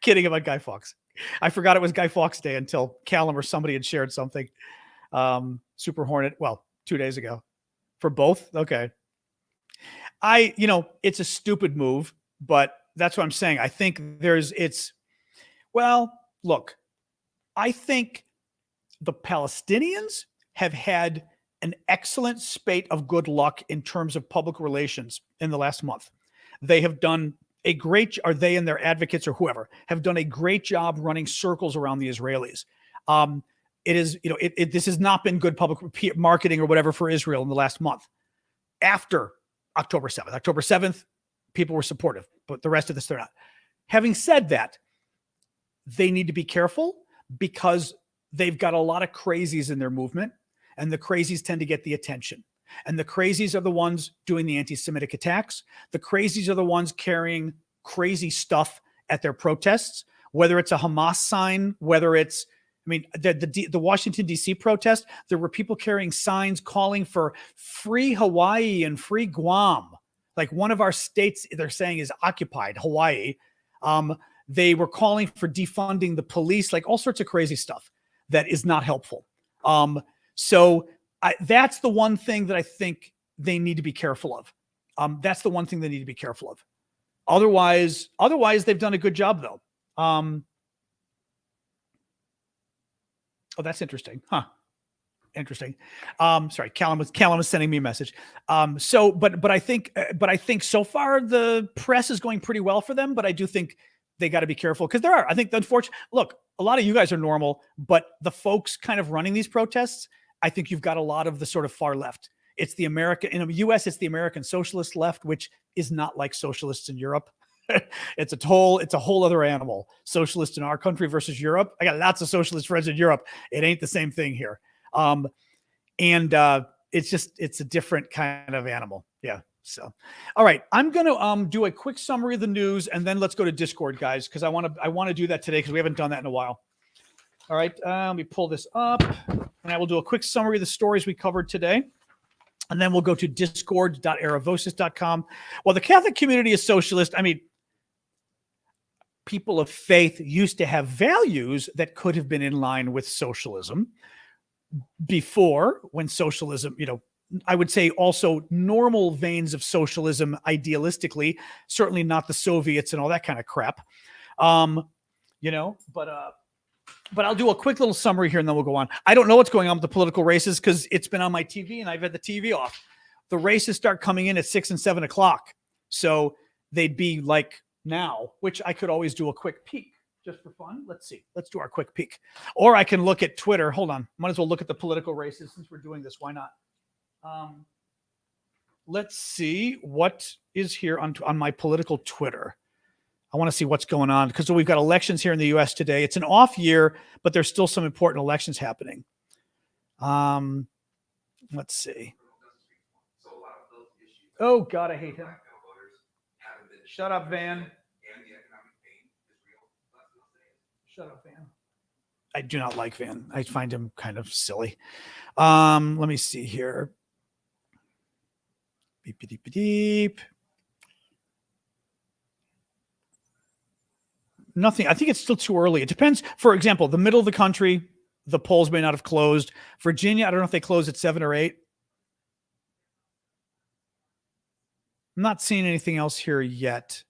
Kidding about Guy Fawkes. I forgot it was Guy Fawkes Day until Callum or somebody had shared something. Super Hornet. Well, 2 days ago for both. Okay. It's a stupid move, but that's what I'm saying. I think look, I think the Palestinians have had an excellent spate of good luck in terms of public relations in the last month. They have done they and their advocates or whoever have done a great job running circles around the Israelis. This has not been good public marketing or whatever for Israel in the last month. After October 7th, people were supportive, but the rest of this, they're not. Having said that, they need to be careful because they've got a lot of crazies in their movement, and the crazies tend to get the attention. And the crazies are the ones doing the anti-Semitic attacks. The crazies are the ones carrying crazy stuff at their protests, whether it's a Hamas sign, whether it's, the Washington, D.C. protest, there were people carrying signs calling for free Hawaii and free Guam. Like one of our states, they're saying, is occupied, Hawaii. They were calling for defunding the police, like all sorts of crazy stuff that is not helpful. That's the one thing that I think they need to be careful of. That's the one thing they need to be careful of. Otherwise, they've done a good job, though. Oh, that's interesting. Huh. Interesting. Sorry, Callum was sending me a message. But I think so far the press is going pretty well for them, but I do think they got to be careful because I think unfortunately, look, a lot of you guys are normal, but the folks kind of running these protests, I think you've got a lot of the sort of far left. It's the in the US, it's the American socialist left, which is not like socialists in Europe. It's a whole other animal. Socialists in our country versus Europe. I got lots of socialist friends in Europe. It ain't the same thing here. It's a different kind of animal. Yeah. So, all right, I'm going to do a quick summary of the news and then let's go to Discord, guys, because I want to do that today because we haven't done that in a while. All right, let me pull this up and I will do a quick summary of the stories we covered today. And then we'll go to discord.aravosis.com. Well, the Catholic community is socialist. People of faith used to have values that could have been in line with socialism before, when socialism, I would say also normal veins of socialism idealistically, certainly not the Soviets and all that kind of crap. But I'll do a quick little summary here and then we'll go on. I don't know what's going on with the political races because it's been on my TV and I've had the TV off. The races start coming in at 6 and 7 o'clock. So they'd be like now, which I could always do a quick peek just for fun. Let's see. Let's do our quick peek. Or I can look at Twitter. Hold on. Might as well look at the political races since we're doing this. Why not? Let's see what is here on my political Twitter. I want to see what's going on because we've got elections here in the U.S. today. It's an off year, but there's still some important elections happening. Let's see. Oh, God, I hate him. Shut up, Van. Shut up, Van. I do not like Van. I find him kind of silly. Let me see here. Beep, beep, beep, beep. Nothing. I think it's still too early. It depends. For example, the middle of the country, the polls may not have closed. Virginia, I don't know if they close at 7 or 8. I'm not seeing anything else here yet.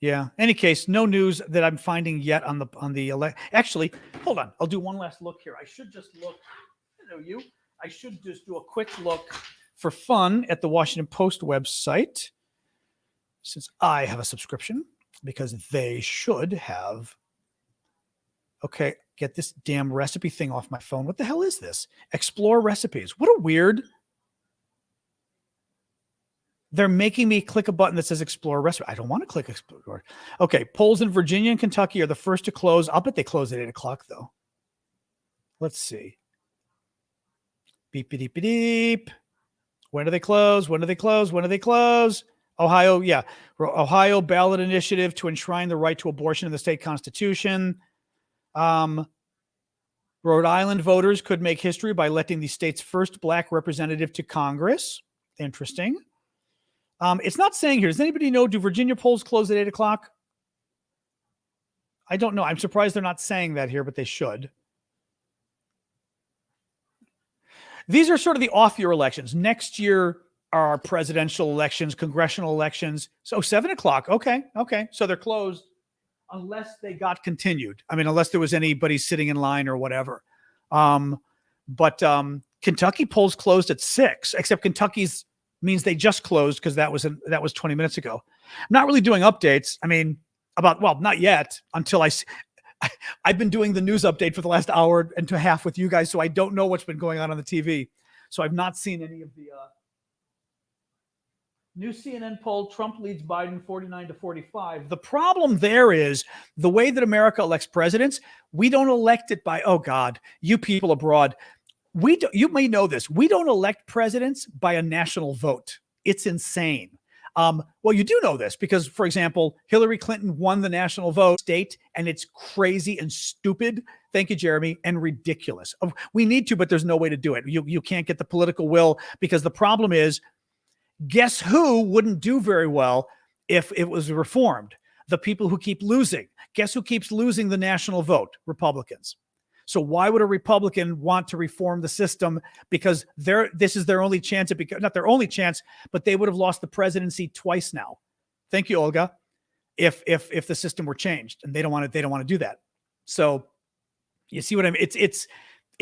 Yeah. Any case, no news that I'm finding yet on the Actually, hold on. I'll do one last look here. I should just look. Hello, you. I should just do a quick look for fun at the Washington Post website, since I have a subscription, because they should have. Okay, get this damn recipe thing off my phone. What the hell is this? Explore recipes. What a weird. They're making me click a button that says explore recipe. I don't want to click explore. Okay, polls in Virginia and Kentucky are the first to close. I'll bet they close at 8 o'clock, though. Let's see. Beep, beep, beep, beep. When do they close? When do they close? When do they close? Ohio, yeah. Ohio ballot initiative to enshrine the right to abortion in the state constitution. Rhode Island voters could make history by electing the state's first black representative to Congress. Interesting. It's not saying here. Does anybody know, do Virginia polls close at 8 o'clock? I don't know. I'm surprised they're not saying that here, but they should. These are sort of the off-year elections. Next year are presidential elections, congressional elections. So 7 o'clock. Okay. So they're closed unless they got continued. I mean, unless there was anybody sitting in line or whatever. But Kentucky polls closed at 6, except Kentucky's means they just closed because that was 20 minutes ago. I'm not really doing updates. I mean, not yet until I've been doing the news update for the last hour and a half with you guys, so I don't know what's been going on the TV. So I've not seen any of the new CNN poll. Trump leads Biden 49-45. The problem there is the way that America elects presidents. We don't elect it by, oh God, you people abroad. You may know this. We don't elect presidents by a national vote. It's insane. Well, you do know this because, for example, Hillary Clinton won the national vote state, and it's crazy and stupid. Thank you, Jeremy, and ridiculous. We need to, but there's no way to do it. You can't get the political will because the problem is, guess who wouldn't do very well if it was reformed? The people who keep losing. Guess who keeps losing the national vote? Republicans. So why would a Republican want to reform the system? Because this is their only chance. Not their only chance, but they would have lost the presidency twice now. Thank you, Olga. If the system were changed, and they don't want to do that. So you see what I mean? It's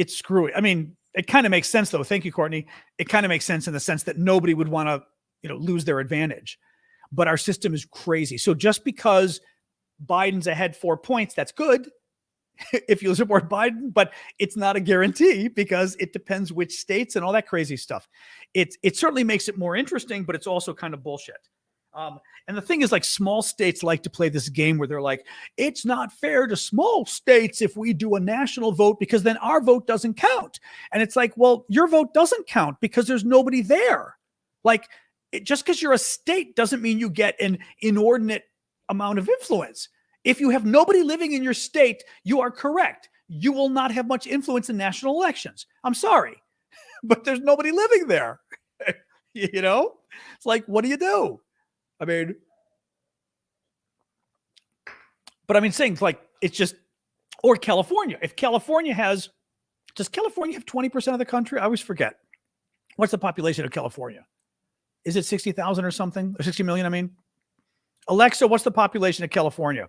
screwy. I mean, it kind of makes sense though. Thank you, Courtney. It kind of makes sense in the sense that nobody would want to, lose their advantage. But our system is crazy. So just because Biden's ahead 4 points, that's good. If you support Biden, but it's not a guarantee because it depends which states and all that crazy stuff. It certainly makes it more interesting, but it's also kind of bullshit. And the thing is, like, small states like to play this game where they're like, it's not fair to small states if we do a national vote because then our vote doesn't count. And it's like, well, your vote doesn't count because there's nobody there. Like, just because you're a state doesn't mean you get an inordinate amount of influence. If you have nobody living in your state, you are correct. You will not have much influence in national elections. I'm sorry, but there's nobody living there. It's like, what do you do? I mean, but I mean, saying like, it's just, or California. If California does California have 20% of the country? I always forget. What's the population of California? Is it 60,000 or something? Or 60 million, I mean? Alexa, what's the population of California?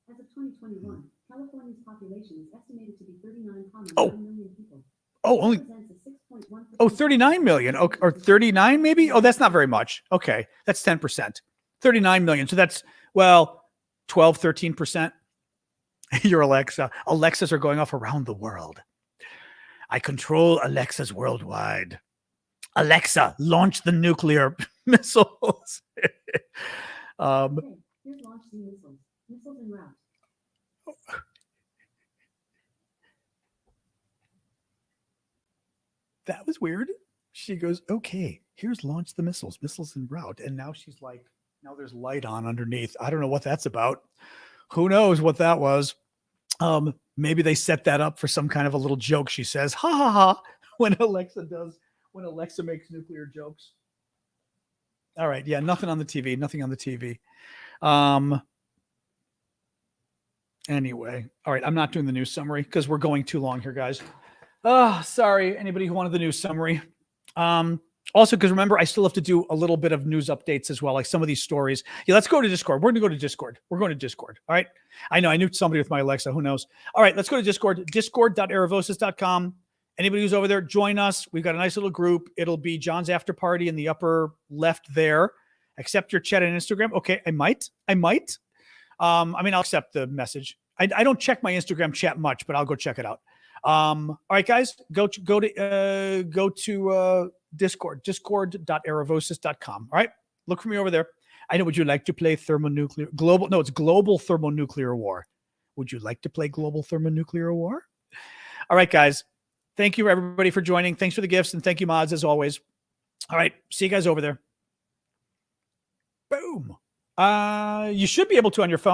As of 2021, California's population is estimated to be 39.9 million people. Oh, only 39 million. Or 39 maybe? Oh, that's not very much. Okay, that's 10%. 39 million. So that's, 12, 13%. Your Alexa. Alexas are going off around the world. I control Alexas worldwide. Alexa, launch the nuclear missiles. Here's launch the missiles. Missiles en route. That was weird. She goes, okay, here's launch the missiles en route. And now she's like, now there's light on underneath. I don't know what that's about. Who knows what that was? Maybe they set that up for some kind of a little joke. She says, ha ha ha, when Alexa makes nuclear jokes. All right. Yeah. Nothing on the TV. Anyway. All right. I'm not doing the news summary because we're going too long here, guys. Sorry. Anybody who wanted the news summary. Also, because remember, I still have to do a little bit of news updates as well, like some of these stories. Yeah, let's go to Discord. We're going to go to Discord. We're going to Discord. All right. I know I knew somebody with my Alexa. Who knows? All right, let's go to Discord. Discord.aravosis.com. Anybody who's over there, join us. We've got a nice little group. It'll be John's after party in the upper left there. Accept your chat on Instagram. Okay, I might. I'll accept the message. I don't check my Instagram chat much, but I'll go check it out. All right, guys, go to Discord, discord.aravosis.com. All right, look for me over there. I know. Would you like to play global? No, it's global thermonuclear war. Would you like to play global thermonuclear war? All right, guys. Thank you, everybody, for joining. Thanks for the gifts, and thank you, mods, as always. All right, see you guys over there. Boom. You should be able to on your phone.